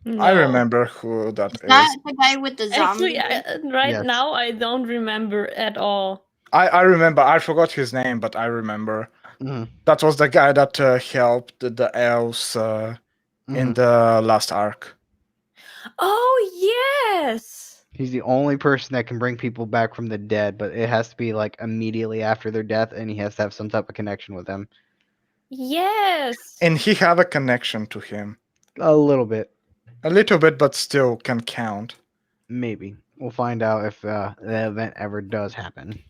No. I remember who that is. That the guy with the zombie. Actually, right Yes. now I don't remember at all. I remember. I forgot his name, but I remember. Mm-hmm. That was the guy that helped the elves in the last arc. Oh yes. He's the only person that can bring people back from the dead, but it has to be like immediately after their death, and he has to have some type of connection with them. Yes. And he have a connection to him. A little bit. A little bit, but still can count. Maybe. We'll find out if the event ever does happen.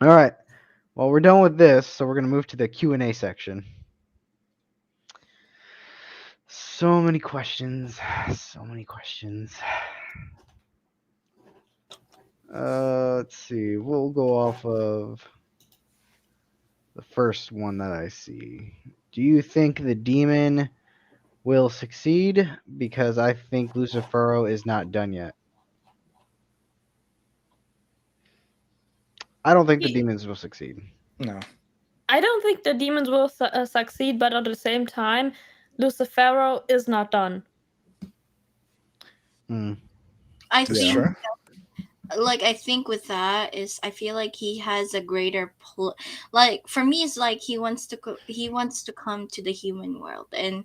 All right. Well, we're done with this, so we're going to move to the Q&A section. So many questions. So many questions. Let's see. We'll go off of the first one that I see. Do you think the demon will succeed? Because I think Lucifero is not done yet. I don't think the demons will succeed. No. I don't think the demons will succeed, but at the same time, Lucifero is not done. I That's think true. I think with that is I feel like he has a greater like for me it's like he wants to come to the human world, and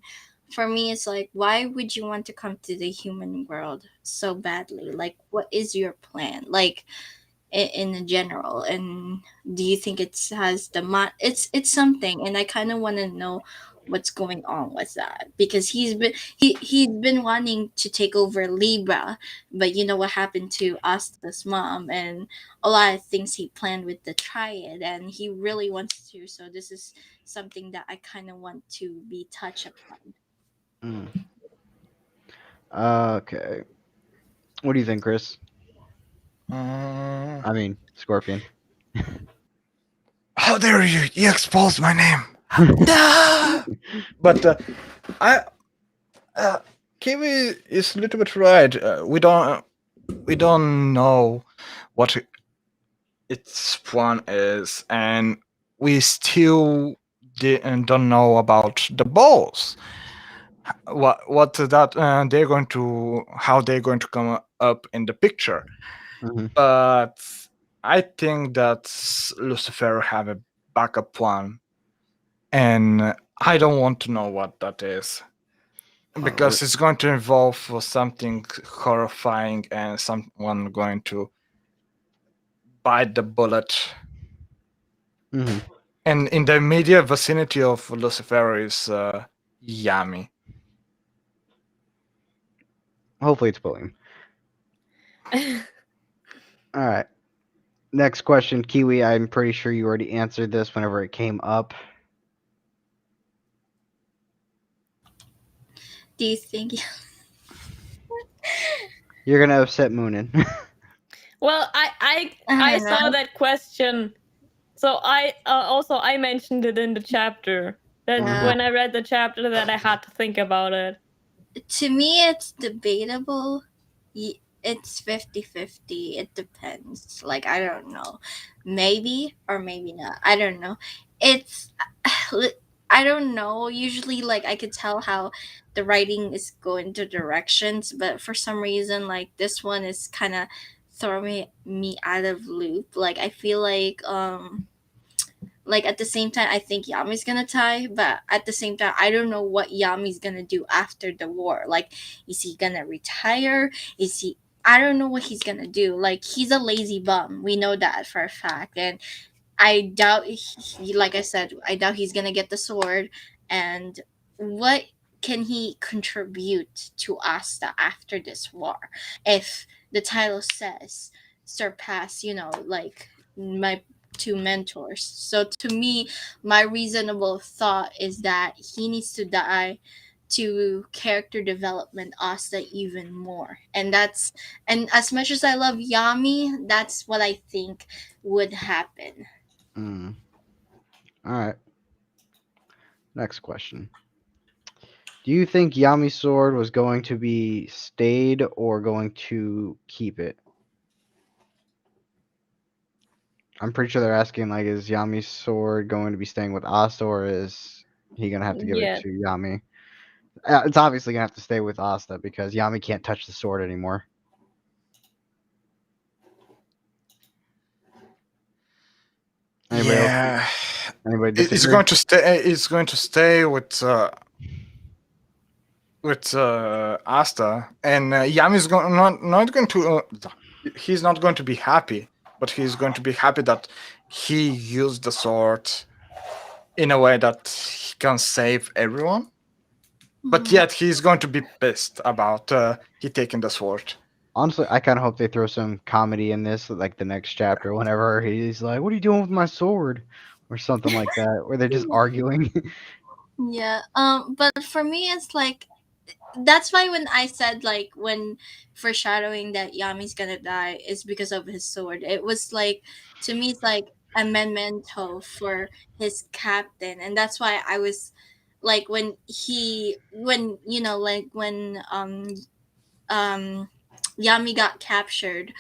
for me it's like, why would you want to come to the human world so badly? Like, what is your plan, like in general? And do you think it has the it's something, and I kind of want to know what's going on with that, because he's been wanting to take over Libra, but you know what happened to Asta's mom, and a lot of things he planned with the Triad, and he really wants to. So this is something that I kind of want to be touched upon. Mm. Okay. What do you think, Chris? Uh, I mean, Scorpion. how dare you? You exposed my name. No! But I Kiwi is a little bit right. We don't know what its plan is, and we still don't know about the balls. What that they're going to how they're going to come up in the picture. Mhm. But I think that Lucifer have a backup plan, and I don't want to know what that is because it's going to involve something horrifying and someone going to bite the bullet. Mhm. And in the immediate vicinity of Lucifer is Yami. Hopefully, it's bullying. All right. Next question, Kiwi. I'm pretty sure you already answered this whenever it came up. Do you think? You're gonna upset Moonin. Well, I I don't saw know. that question, so I also I mentioned it in the chapter. That Mhm. when I read the chapter, that I had to think about it. To me, it's debatable. It's 50-50. It depends. Like, I don't know. Maybe or maybe not. I don't know. It's I don't know. Usually, like, I could tell how the writing is going to directions, but for some reason, like, this one is kind of throwing me out of loop. Like, I feel like at the same time I think Yami's gonna tie, but at the same time I don't know what Yami's gonna do after the war. Like, is he gonna retire? Is he I don't know what he's gonna do. Like, he's a lazy bum. We know that for a fact. And I doubt like I said, I doubt he's gonna get the sword. And what can he contribute to Asta after this war? If the title says surpass, like my two mentors. So to me, my reasonable thought is that he needs to die to character development Asta even more. And as much as I love Yami, that's what I think would happen. Mm. All right. Next question. Do you think Yami's sword was going to be stayed or going to keep it? I'm pretty sure they're asking, like, is Yami's sword going to be staying with Asta, or is he gonna have to give it Yeah. to Yami? It's obviously gonna have to stay with Asta because Yami can't touch the sword anymore. Anybody else? Yeah, Anybody it's disagree? going to stay. It's going to stay with Asta, and Yami's not going to. He's not going to be happy, but he's going to be happy that he used the sword in a way that he can save everyone. But Mhm. yet he's going to be pissed about he taking the sword. Honestly, I kind of hope they throw some comedy in this, like the next chapter, whenever he's like, "What are you doing with my sword?" or something like that, where they're just arguing. Yeah. But for me, it's like that's why when I said, like, when foreshadowing that Yami's gonna die is because of his sword. It was like, to me, it's like a memento for his captain, and that's why I was like, when like when Yami got captured,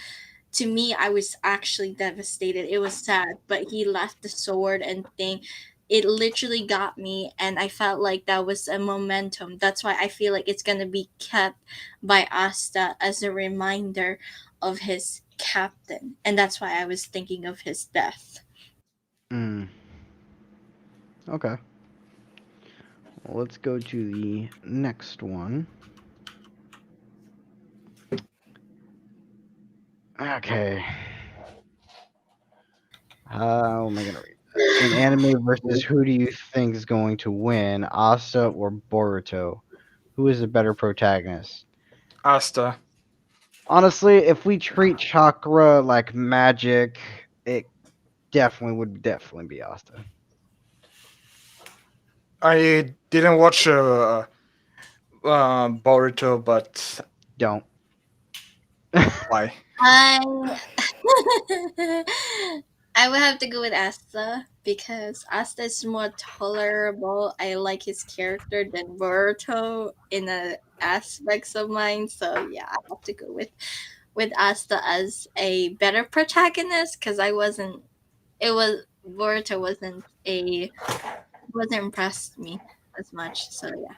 to me I was actually devastated. It was sad, but he left the sword and thing. It literally got me, and I felt like that was a momentum. That's why I feel like it's gonna be kept by Asta as a reminder of his captain, and that's why I was thinking of his death. Mm, okay. Well, let's go to the next one. Okay. How am I gonna read in anime versus who do you think is going to win, Asta or Boruto? Who is a better protagonist? Asta. Honestly, if we treat chakra like magic, it definitely be Asta. I didn't watch Boruto, but Don't. why? I I would have to go with Asta because Asta is more tolerable. I like his character than Boruto in a aspects of mine. So yeah, I have to go with Asta as a better protagonist because I wasn't. It was Boruto wasn't impressed me as much. So yeah.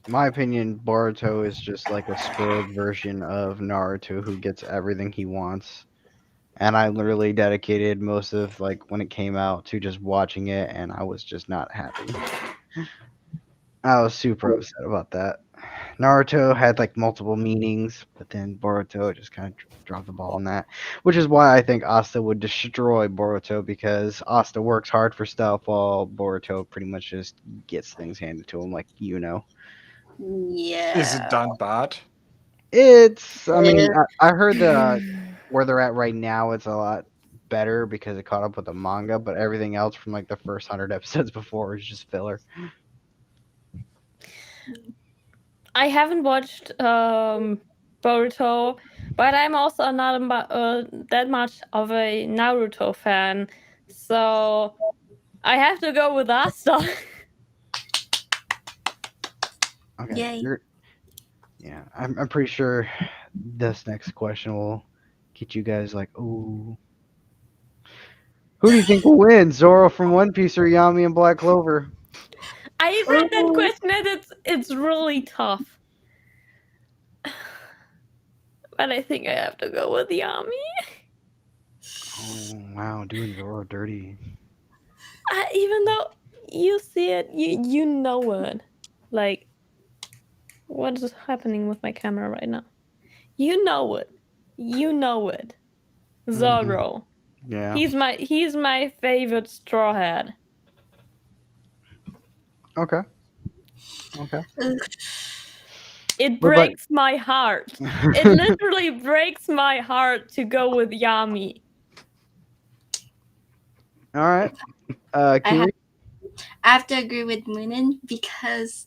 My opinion, Boruto is just like a spoiled version of Naruto who gets everything he wants. And I literally dedicated most of like when it came out to just watching it, and I was just not happy. I was super upset about that. Naruto had like multiple meanings, but then Boruto just kind of dropped the ball on that, which is why I think Asta would destroy Boruto because Asta works hard for stuff while Boruto pretty much just gets things handed to him, like you know. Is it Yeah. that bad? I mean, I heard where they're at right now, it's a lot better because it caught up with the manga, but everything else from like the first 100 episodes before is just filler. I haven't watched Boruto, but I'm also not that much of a Naruto fan, so I have to go with Asta. Okay, Yay. yeah, I'm pretty sure this next question will get you guys like, ooh. Who do you think will win, Zoro from One Piece or Yami and Black Clover? I read that Oh, question and it's really tough. But I think I have to go with Yami. Oh wow, doing Zoro dirty. Even though you see it, you know it. Like, what is happening with my camera right now? You know it. You know it. Hmm. Zoro. Yeah. He's my favorite straw hat. Okay. Okay. ugh. It What about? breaks my heart. It literally breaks my heart to go with Yami. All right. I have Kiwi. I have to agree with Moonin because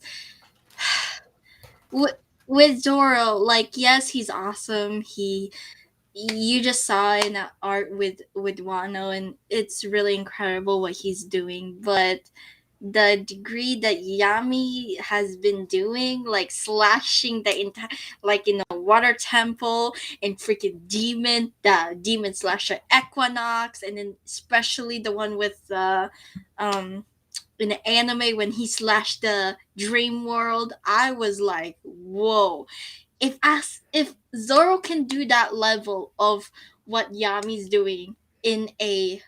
with Zoro, like yes, he's awesome. You just saw in that art with Wano, and it's really incredible what he's doing. But the degree that Yami has been doing, like slashing the entire, like in the water temple and freaking the demon slasher Equinox, and then especially the one with the um in the anime when he slashed the dream world, I was like, whoa. If Zoro can do that level of what Yami's doing in a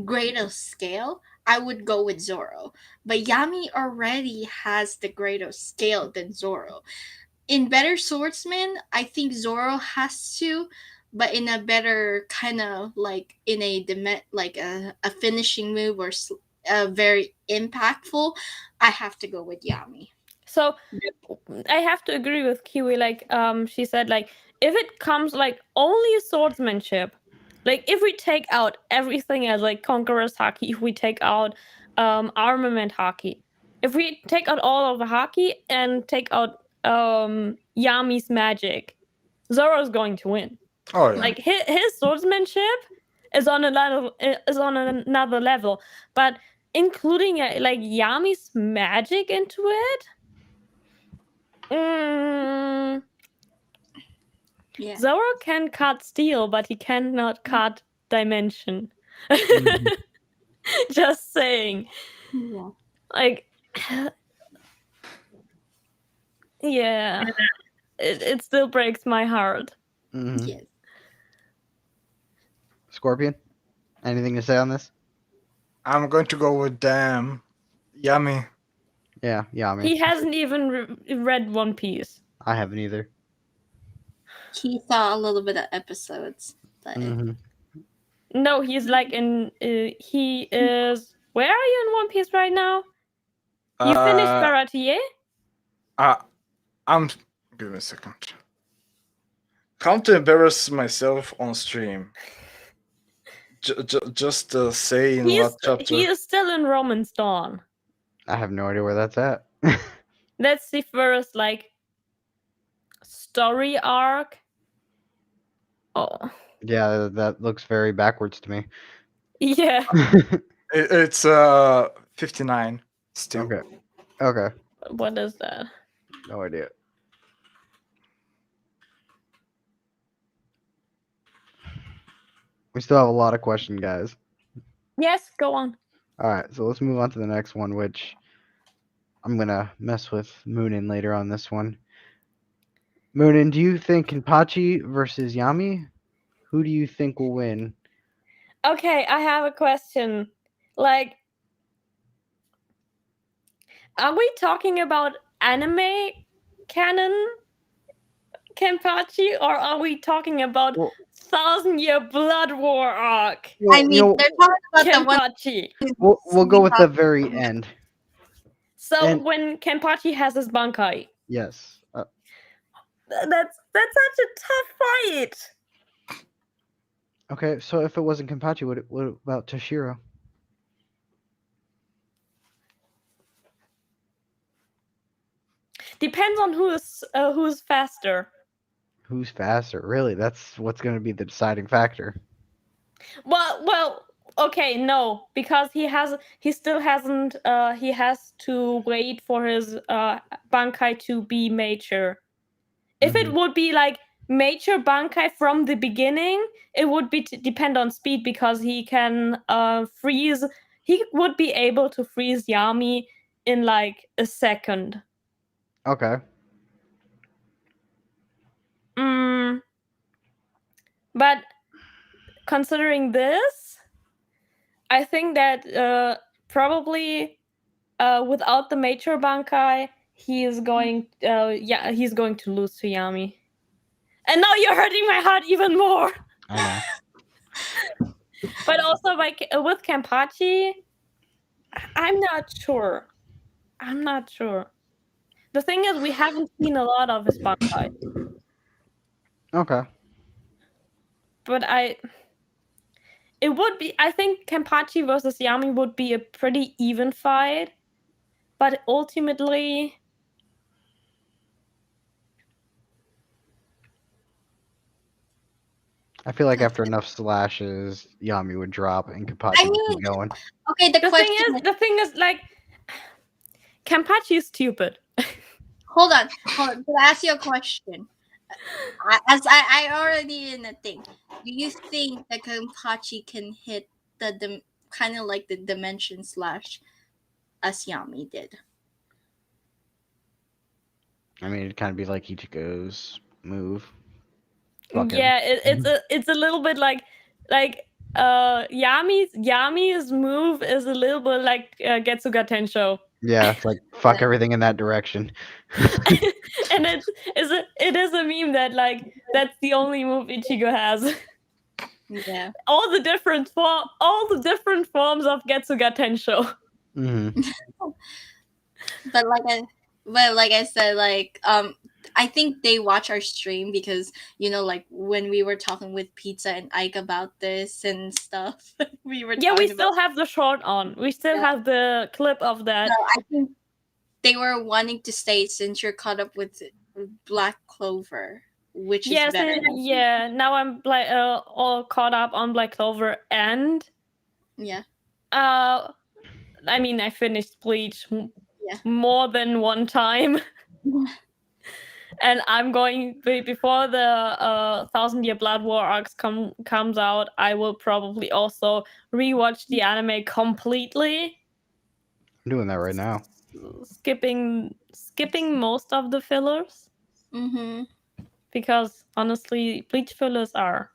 greater scale, I would go with Zoro. But Yami already has the greater scale than Zoro. In Better Swordsman, I think Zoro has to, but in a better kind of like in a like a finishing move or very impactful, I have to go with Yami. So I have to agree with Kiwi. Like, she said, like, if it comes like only swordsmanship, like if we take out everything as like conquerors hockey, if we take out armament hockey, if we take out all of the hockey and take out Yami's magic, Zoro's going to win. Oh yeah. Like his swordsmanship is on another level, but including like Yami's magic into it. Mm, Yeah. Zoro can cut steel, but he cannot cut dimension. Mhm. Just saying. Yeah. Like, yeah, it still breaks my heart. Mhm. Yes. Scorpion. Anything to say on this? I'm going to go with them. Yummy. Yeah. Yami. He hasn't even read One Piece. I haven't either. He saw a little bit of episodes, but Hmm. No, he's like in. He is. Where are you in One Piece right now? You finished Baratier? I'm. Give me a second. Come to embarrass myself on stream. Just say in what chapter. He is still in Roman's Dawn. I have no idea where that's at. That's the first like story arc. Oh. Yeah, that looks very backwards to me. Yeah. It's 59 still. Okay. Okay. What is that? No idea. We still have a lot of questions, guys. Yes, go on. All right, so let's move on to the next one, which I'm gonna mess with Moonin later on this one. Moonin, do you think Kenpachi versus Yami? Who do you think will win? Okay, I have a question. Like, are we talking about anime canon Kenpachi, or are we talking about Well- 1,000-Year Blood War arc I mean, they're talking about the one. Kenpachi? We'll go with the very end. So And- when Kenpachi has his Bankai, Yes. that's such a tough fight. Okay, so if it wasn't Kenpachi, what about Toshiro? Depends on who's faster. Who's faster? Really, that's what's going to be the deciding factor. Well, okay, no, because he still hasn't. He has to wait for his Bankai to be mature. If it would be like mature Bankai from the beginning, it would be depend on speed because he can freeze. He would be able to freeze Yami in like a second. Okay. But considering this, I think that probably without the Mature Bankai, he's going to lose to Yami. And now you're hurting my heart even more. I know. But also with Kenpachi, I'm not sure. The thing is, we haven't seen a lot of his Bankai. Okay. But I think Kenpachi versus Yami would be a pretty even fight. But ultimately, I feel like after enough slashes, Yami would drop and Kenpachi would keep going. Okay, the thing is, like, Kenpachi is stupid. Hold on. To ask you a question. I already in a thing. Do you think that Kenpachi can hit the kind of like the dimension slash as Yami did? I mean, it'd kind of be like Ichigo's move. Fuck him. Yeah, it's a little bit like Yami's move is a little bit like Getsuga Tensho. Yeah, it's like fuck everything in that direction. And it is a meme that like that's the only move Ichigo has. Yeah. all the different forms of Getsuga Tensho. But like I said, like I think they watch our stream because like when we were talking with Pizza and Ike about this and stuff, we still have the short on. We still have the clip of that. So I think they were wanting to stay since you're caught up with Black Clover, which is better. Yeah. Now I'm like all caught up on Black Clover and I mean I finished Bleach more than one time. And I'm going before the 1,000-Year Blood War arcs comes out. I will probably also rewatch the anime completely. I'm doing that right now. Skipping most of the fillers. Mm-hmm. Because honestly, Bleach fillers are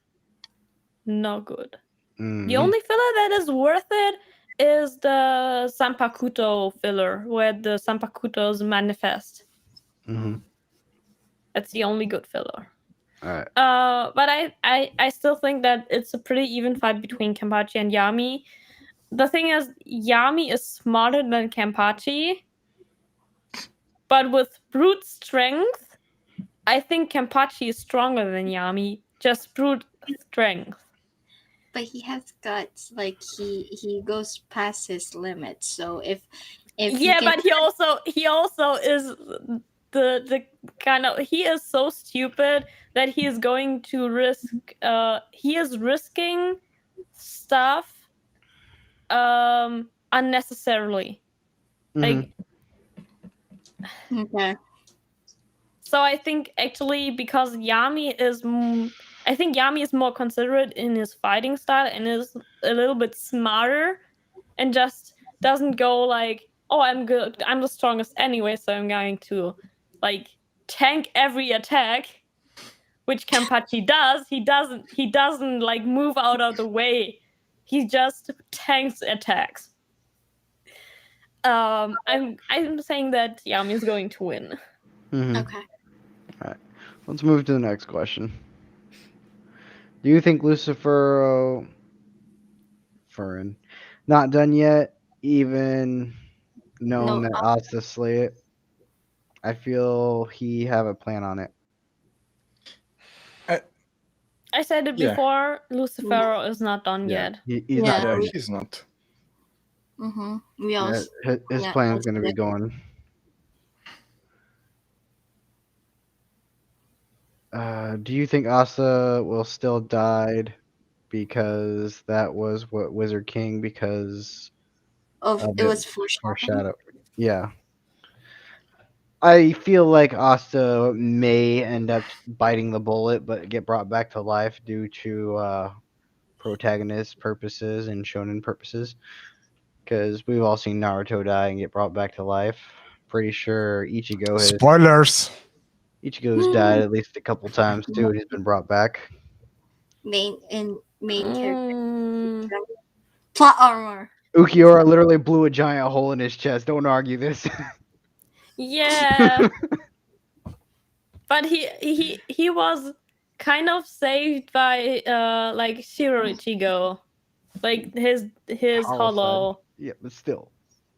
no good. Mm-hmm. The only filler that is worth it is the Sanpakuto filler, where the Sanpakutos manifest. Mm-hmm. That's the only good filler. All right. But I still think that it's a pretty even fight between Kenpachi and Yami. The thing is, Yami is smarter than Kenpachi, but with brute strength, I think Kenpachi is stronger than Yami. Just brute strength. But he has guts. Like he goes past his limits. So if he Yeah, can, but he also is the kind of, he is so stupid that he is going to risk he is risking stuff unnecessarily. Mhm. Like, okay. so I think actually because I think Yami is more considerate in his fighting style and is a little bit smarter and just doesn't go like, oh, I'm good, I'm the strongest anyway, so I'm going to like tank every attack, which Kenpachi does. He doesn't like move out of the way. He just tanks attacks. I'm saying that Yami is going to win. Mhm. Okay. All right. Let's move to the next question. Do you think Lucifer Furin not done yet, even knowing No. that Asta slay it? I feel he have a plan on it. I said it Yeah. before, Lucifero is not done Yeah, yet. he's not Yeah. done Yeah, yet. he's not. We Yeah, also. his Yeah. plan's that's gonna be it. going. Do you think Asa will still died because that was what Wizard King because Of of it it was foreshadowing. foreshadow? Yeah, I feel like Asta may end up biting the bullet, but get brought back to life due to protagonist purposes and shonen purposes. Because we've all seen Naruto die and get brought back to life. Pretty sure Spoilers. Ichigo's died at least a couple times too, and he's been brought back. Main character Mm, plot armor. Ukiura literally blew a giant hole in his chest. Don't argue this. yeah, but he was kind of saved by like Shiroichigo, like his Hollow side. hollow. Yeah, but still,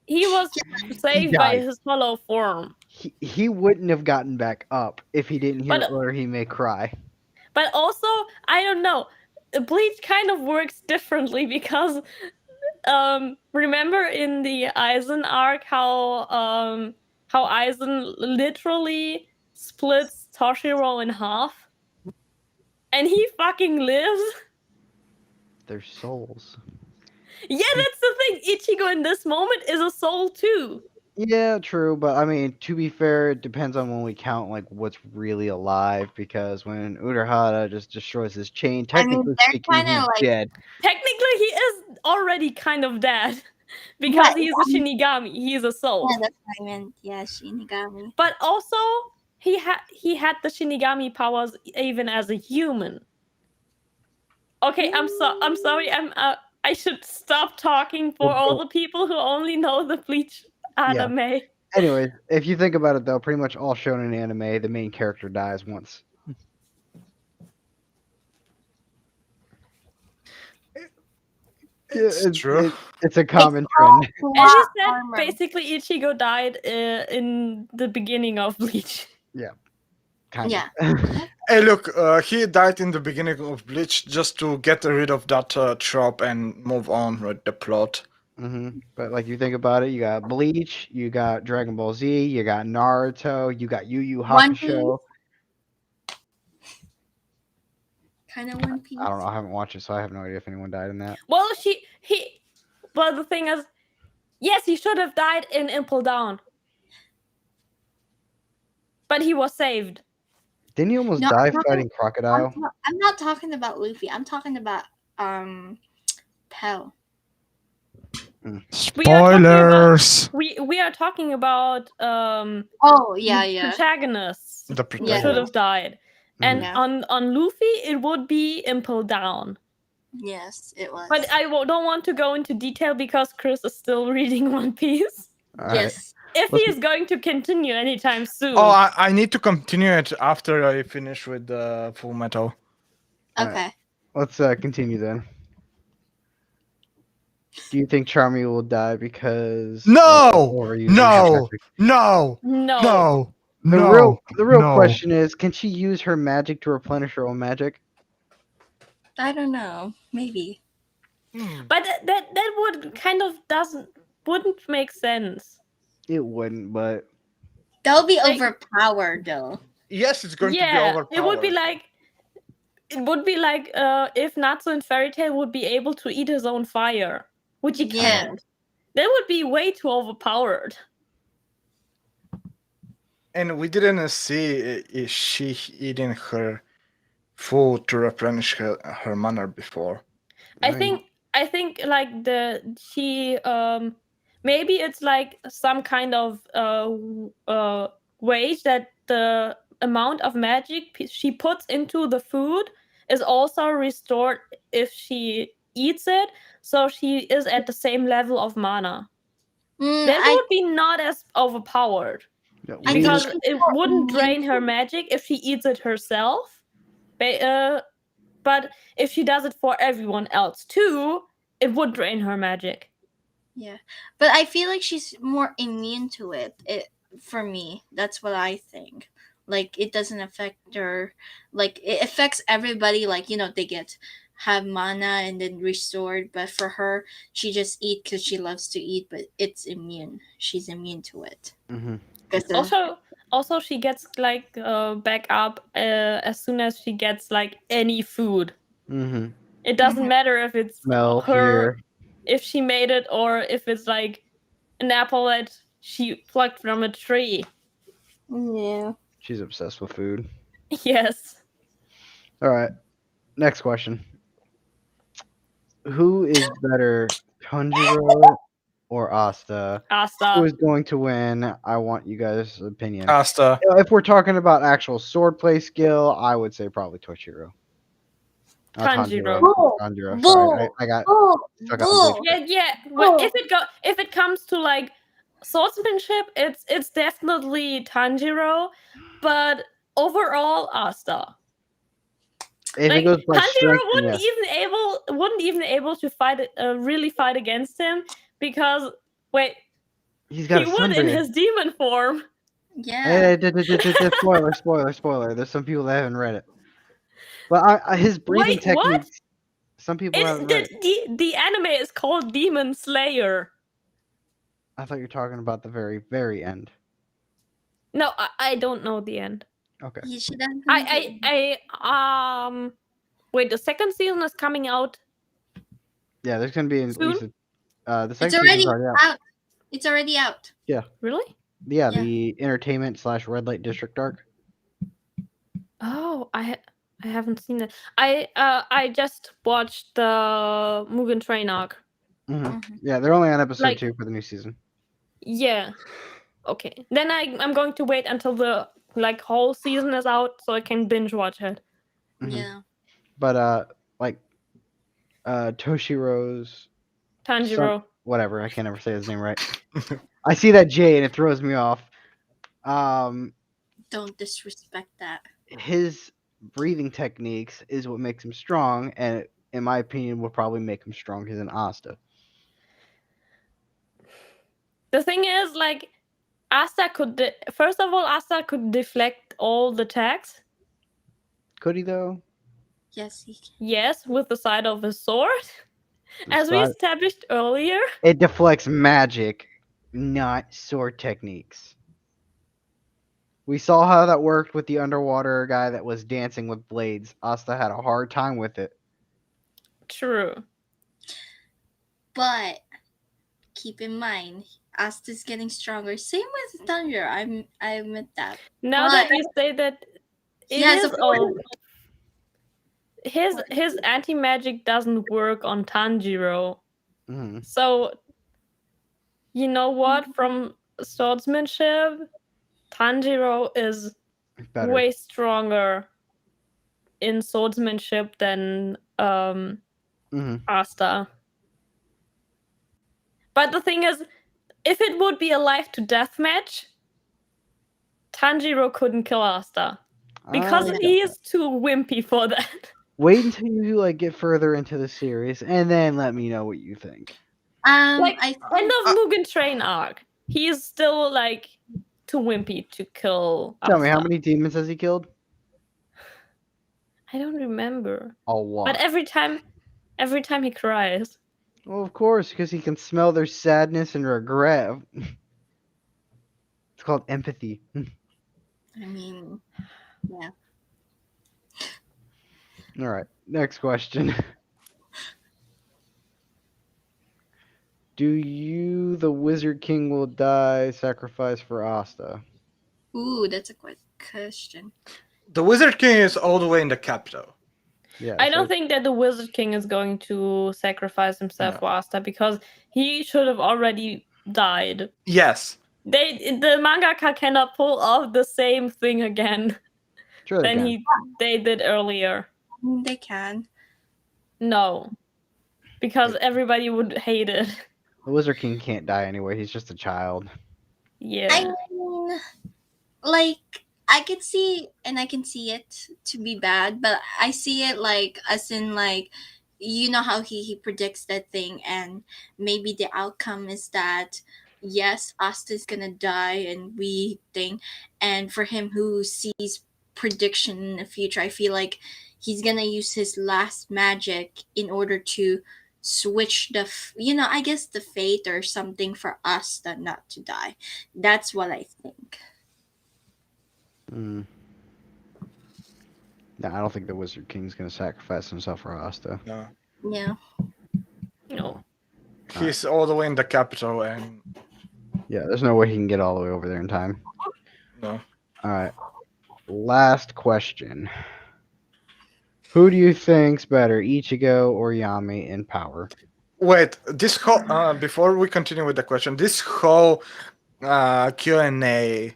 He was he saved by died. his hollow form. He wouldn't have gotten back up if he didn't hear But Urahime cry. but also, I don't know. Bleach kind of works differently because remember in the Aizen arc how Aizen literally splits Toshiro in half and he fucking lives. Their souls. Yeah, that's the thing. Ichigo in this moment is a soul too. Yeah, true, but I mean, to be fair, it depends on when we count like what's really alive. Because when Urahara just destroys his chain, I mean, technically they're speaking, kind he's of like dead. Technically, he is already kind of dead because yeah, he's a Shinigami. He's a soul. yeah, that's what I meant. Yeah, Shinigami. But also, he had the Shinigami powers even as a human. Okay, I'm sorry. I should stop talking for all the people who only know the Bleach Yeah. anime. Anyways, if you think about it, though, pretty much all shonen anime, the main character dies once. It's true. It's a common trend. As you Plot said, armor. basically Ichigo died in the beginning of Bleach. Kind Yeah. of. Hey, look, he died in the beginning of Bleach just to get rid of that trope and move on with the plot. But like you think about it, you got Bleach, you got Dragon Ball Z, you got Naruto, you got Yu Yu One Hakusho. Kind of One Piece. I don't know. I haven't watched it, so I have no idea if anyone died in that. Well, but the thing is, yes, he should have died in Impel Down, but he was saved. Didn't he almost No, die I'm not- fighting Crocodile? I'm not talking about Luffy. I'm talking about Pell. Spoilers. We are talking about Oh yeah. protagonists The who protagonist. should have died. And Yeah. on Luffy, it would be Impel Down. Yes, it was. But I don't want to go into detail because Chris is still reading One Piece. All right. yes. if he is going to continue anytime soon. Oh, I need to continue it after I finish with the Full Metal. Okay. Let's continue then. Do you think Charmy will die because No! overusing her No! magic? No! No. No! The real no. question is, can she use her magic to replenish her own magic? I don't know. Maybe. But that would kind of wouldn't make sense. It wouldn't, but They'll be Like- overpowered though. Yes, it's going to be Yeah, overpowered. it would be like if Natsu in Fairy Tail would be able to eat his own fire, which he Yeah. can't. That would be way too overpowered. And we didn't see if she eating her food to replenish her mana before. I think like she maybe it's like some kind of wage that the amount of magic she puts into the food is also restored if she eats it, so she is at the same level of mana. That I would be not as overpowered I because think it wouldn't drain her magic if she eats it herself. But if she does it for everyone else too, it would drain her magic. yeah, but I feel like she's more immune to it. For me, that's what I think. Like it doesn't affect her. Like it affects everybody. Like they have mana and then restored. But for her, she just eat because she loves to eat. But it's immune. She's immune to it. Mhm. Also, she gets like back up as soon as she gets like any food. Mhm. It doesn't matter if it's Smell, her, hear. if she made it, or if it's like an apple that she plucked from a tree. Yeah. She's obsessed with food. Yes. All right. Next question. Who is better, Tanjiro or Asta? Who Asta. is going to win? I want you guys' opinion. Asta. If we're talking about actual swordplay skill, I would say probably Toshiro. Tanjiro. Tanjiro. Bull. Sorry, I got. Still got Bull. English. Yeah. Well, if it comes to like swordsmanship, it's definitely Tanjiro, but overall Asta. If it Like goes by Tanjiro strength, then wouldn't yes. even able to fight really fight against him because wait, He's got he a would in sunburn. his demon form. Yeah. Spoiler. There's some people that haven't read it. But his breathing Wait, what? techniques. Some people haven't read it. The anime is called Demon Slayer. I thought you were talking about the very, very end. No, I don't know the end. Okay. Yeah, she doesn't. Wait, the second season is coming out. Yeah, there's gonna be at Soon? least the It's second already season's already out. out. It's already out. Really? Yeah, Yeah. the entertainment / red light district arc. Oh, I haven't seen it. I just watched the Mugen Train arc. Yeah, they're only on episode Like- 2 for the new season. Yeah. Okay. Then I'm going to wait until the like whole season is out so I can binge watch it. Mhm. Yeah. But Toshiro's Tanjiro. whatever, I can't ever say his name right. I see that J and it throws me off. Don't disrespect that. His breathing techniques is what makes him strong, and in my opinion, will probably make him stronger than Asta. The thing is, like, Asta could first of all, Asta could deflect all the attacks. Could he though? Yes, he can. Yes, with the side of his sword, The as we side- established earlier. It deflects magic, not sword techniques. We saw how that worked with the underwater guy that was dancing with blades. Asta had a hard time with it. True. But keep in mind, Asta's getting stronger. Same with Thunder. I admit that. Now But- that you say that, it He has is a all. His anti magic doesn't work on Tanjiro. Mhm. So, you know what? From swordsmanship, Tanjiro is Better. way stronger in swordsmanship than Mhm. Asta. But the thing is, if it would be a life to death match, Tanjiro couldn't kill Asta because I he is too wimpy for that. Wait until you like get further into the series, and then let me know what you think. Like I end think of Mugen Train arc, he is still like too wimpy to kill Tell me, how Asta. many demons has he killed? I don't remember, A but lot. every time he cries. Well, of course, because he can smell their sadness and regret. It's called empathy. I mean, yeah. All right, next question. Do you, the Wizard King, will die sacrifice for Asta? Ooh, that's a good question. The Wizard King is all the way in the capital. Yeah, I so don't think that the Wizard King is going to sacrifice himself No. for Asta because he should have already died. Yes. The mangaka cannot pull off the same thing again sure they than can. they did earlier. They can. No, because everybody would hate it. The Wizard King can't die anyway. He's just a child. Yeah. I mean, like I can see and I can see it to be bad, but I see it like as in like you know how he predicts that thing and maybe the outcome is that yes, Asta's gonna die and we think and for him who sees prediction in the future, I feel like he's gonna use his last magic in order to switch I guess the fate or something for Asta not to die. That's what I think. Mm. No, I don't think the Wizard King's gonna sacrifice himself for Asta. No. Yeah. No. He's all the way in the capital, and Yeah, there's no way he can get all the way over there in time. no. All right. Last question. Who do you think's better, Ichigo or Yami in power? Wait, this whole before we continue with the question, this whole Q&A,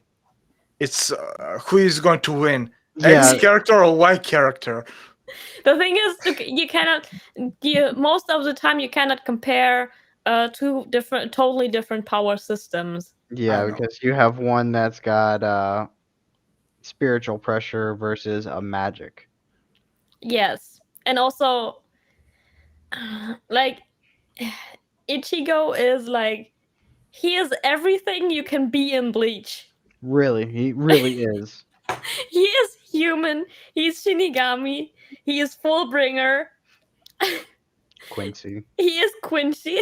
it's who is going to win? Yeah, X character or Y character? The thing is, you cannot. Most of the time, you cannot compare two totally different power systems. yeah, I know. because you have one that's got spiritual pressure versus a magic. Yes, and also, like, Ichigo is like he is everything you can be in Bleach. Really, he really is. He is human. He's Shinigami. He is Fullbringer. Quincy. He is Quincy.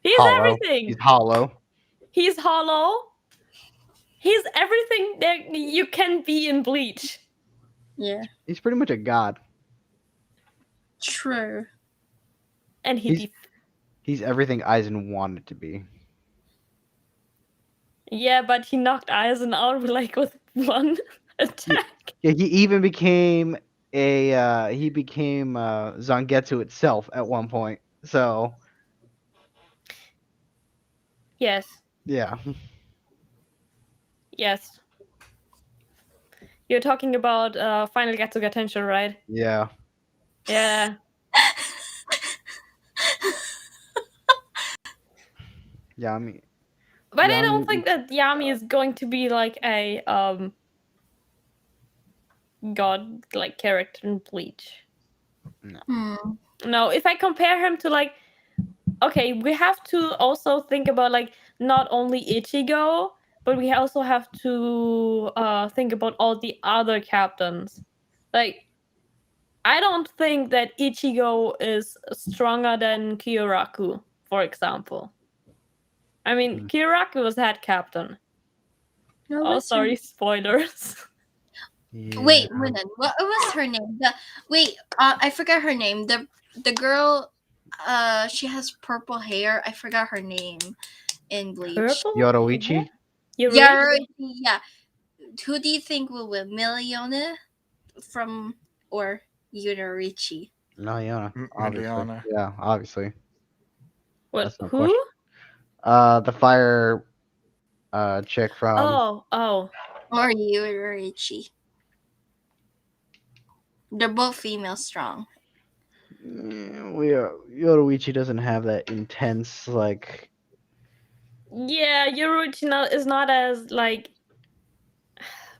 He's Hollow. everything. He's hollow. He's hollow. He's everything that you can be in Bleach. Yeah. He's pretty much a god. True. And He's everything Aizen wanted to be. yeah, but he knocked Aizen out with one attack. Yeah, he even became Zangetsu itself at one point. So Yes. yeah. Yes. You're talking about Final Gatsuga Tensho, right? Yeah. Yeah. Yeah, I mean But I Yami- don't think that Yami is going to be like a god like character in Bleach. No, if I compare him to like okay, we have to also think about like not only Ichigo, but we also have to think about all the other captains. Like I don't think that Ichigo is stronger than Kyoraku, for example. I mean, Kyoraku was head captain. No, Oh, what's her sorry, name? spoilers. Wait, what was her name? I forgot her name. The girl, she has purple hair. I forgot her name in Bleach. Purple? Yoroichi? Yeah, yeah. Who do you think will win, Milione from or Yunorichi? Miliana, obviously. Miliana. Yeah, obviously. What? That's no Who? question. The fire chick from Oh. Or Yunorichi? They're both female strong. Yoroichi doesn't have that intense like Yeah, Yoruichi is not as like,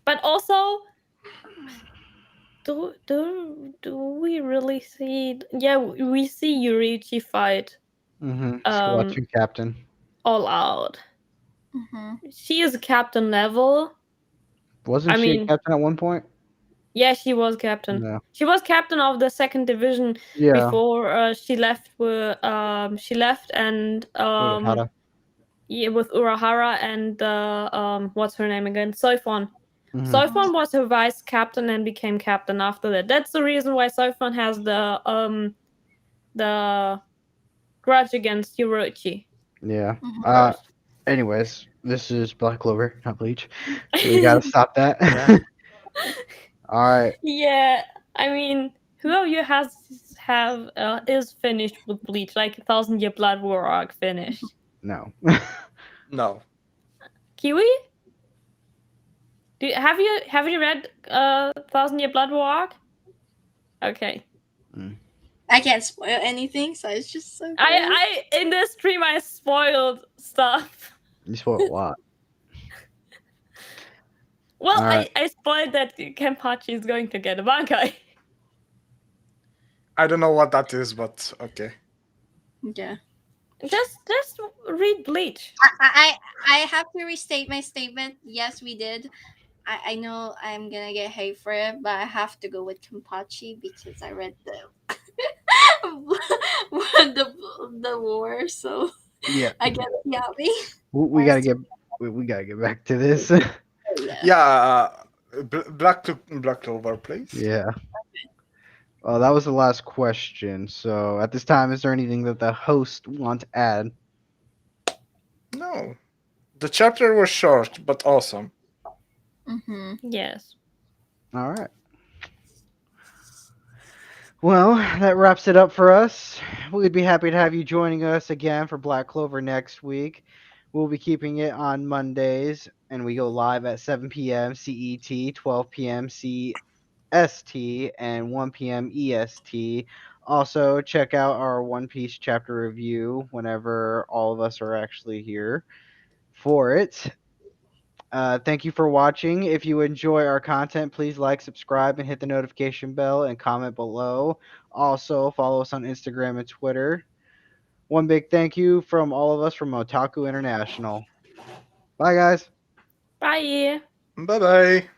but also, do we really see? Yeah, we see Yoruichi fight Mm-hmm. um Squatching captain. all out. Mm-hmm. She is captain level. Wasn't I she a mean, captain at one point? yeah, she was captain. No. She was captain of the second division Yeah. before she left with she left and Urahara. yeah, with Urahara and what's her name again? Soifon. Mm-hmm. Soifon was her vice captain and became captain after that. That's the reason why Soifon has the grudge against Yuroichi Yeah. Mm-hmm. Uh. first. Anyways, this is Black Clover, not Bleach. So we gotta stop that. Yeah. All right. Yeah, I mean, who of you have is finished with Bleach, like 1,000 Year Blood War arc finished? No. No. Kiwi? Have you read 1,000 Year Blood War arc? Okay. I can't spoil anything, so it's just so good. I in this stream I spoiled stuff. You spoiled a lot. Well, All right. I spoiled that Kenpachi is going to get a Bankai. I don't know what that is, but okay. Yeah. Just read Bleach. I have to restate my statement. Yes, we did. I know I'm gonna get hate for it, but I have to go with Kenpachi because I read the the war, so Yeah. I get Yami. We gotta get. We gotta get back to this. Yeah. Yeah. Black Clover, please. Yeah. Well, that was the last question. So at this time, is there anything that the host want to add? No. The chapter was short but awesome. Mm-hmm. Yes. All right. Well, that wraps it up for us. We'd be happy to have you joining us again for Black Clover next week. We'll be keeping it on Mondays, and we go live at 7 p.m. CET, 12 p.m. CST, and 1 p.m. EST. Also, check out our One Piece chapter review whenever all of us are actually here for it. Thank you for watching. If you enjoy our content, please like, subscribe, and hit the notification bell and comment below. Also, follow us on Instagram and Twitter. One big thank you from all of us from Otaku International. Bye, guys. Bye. Bye bye.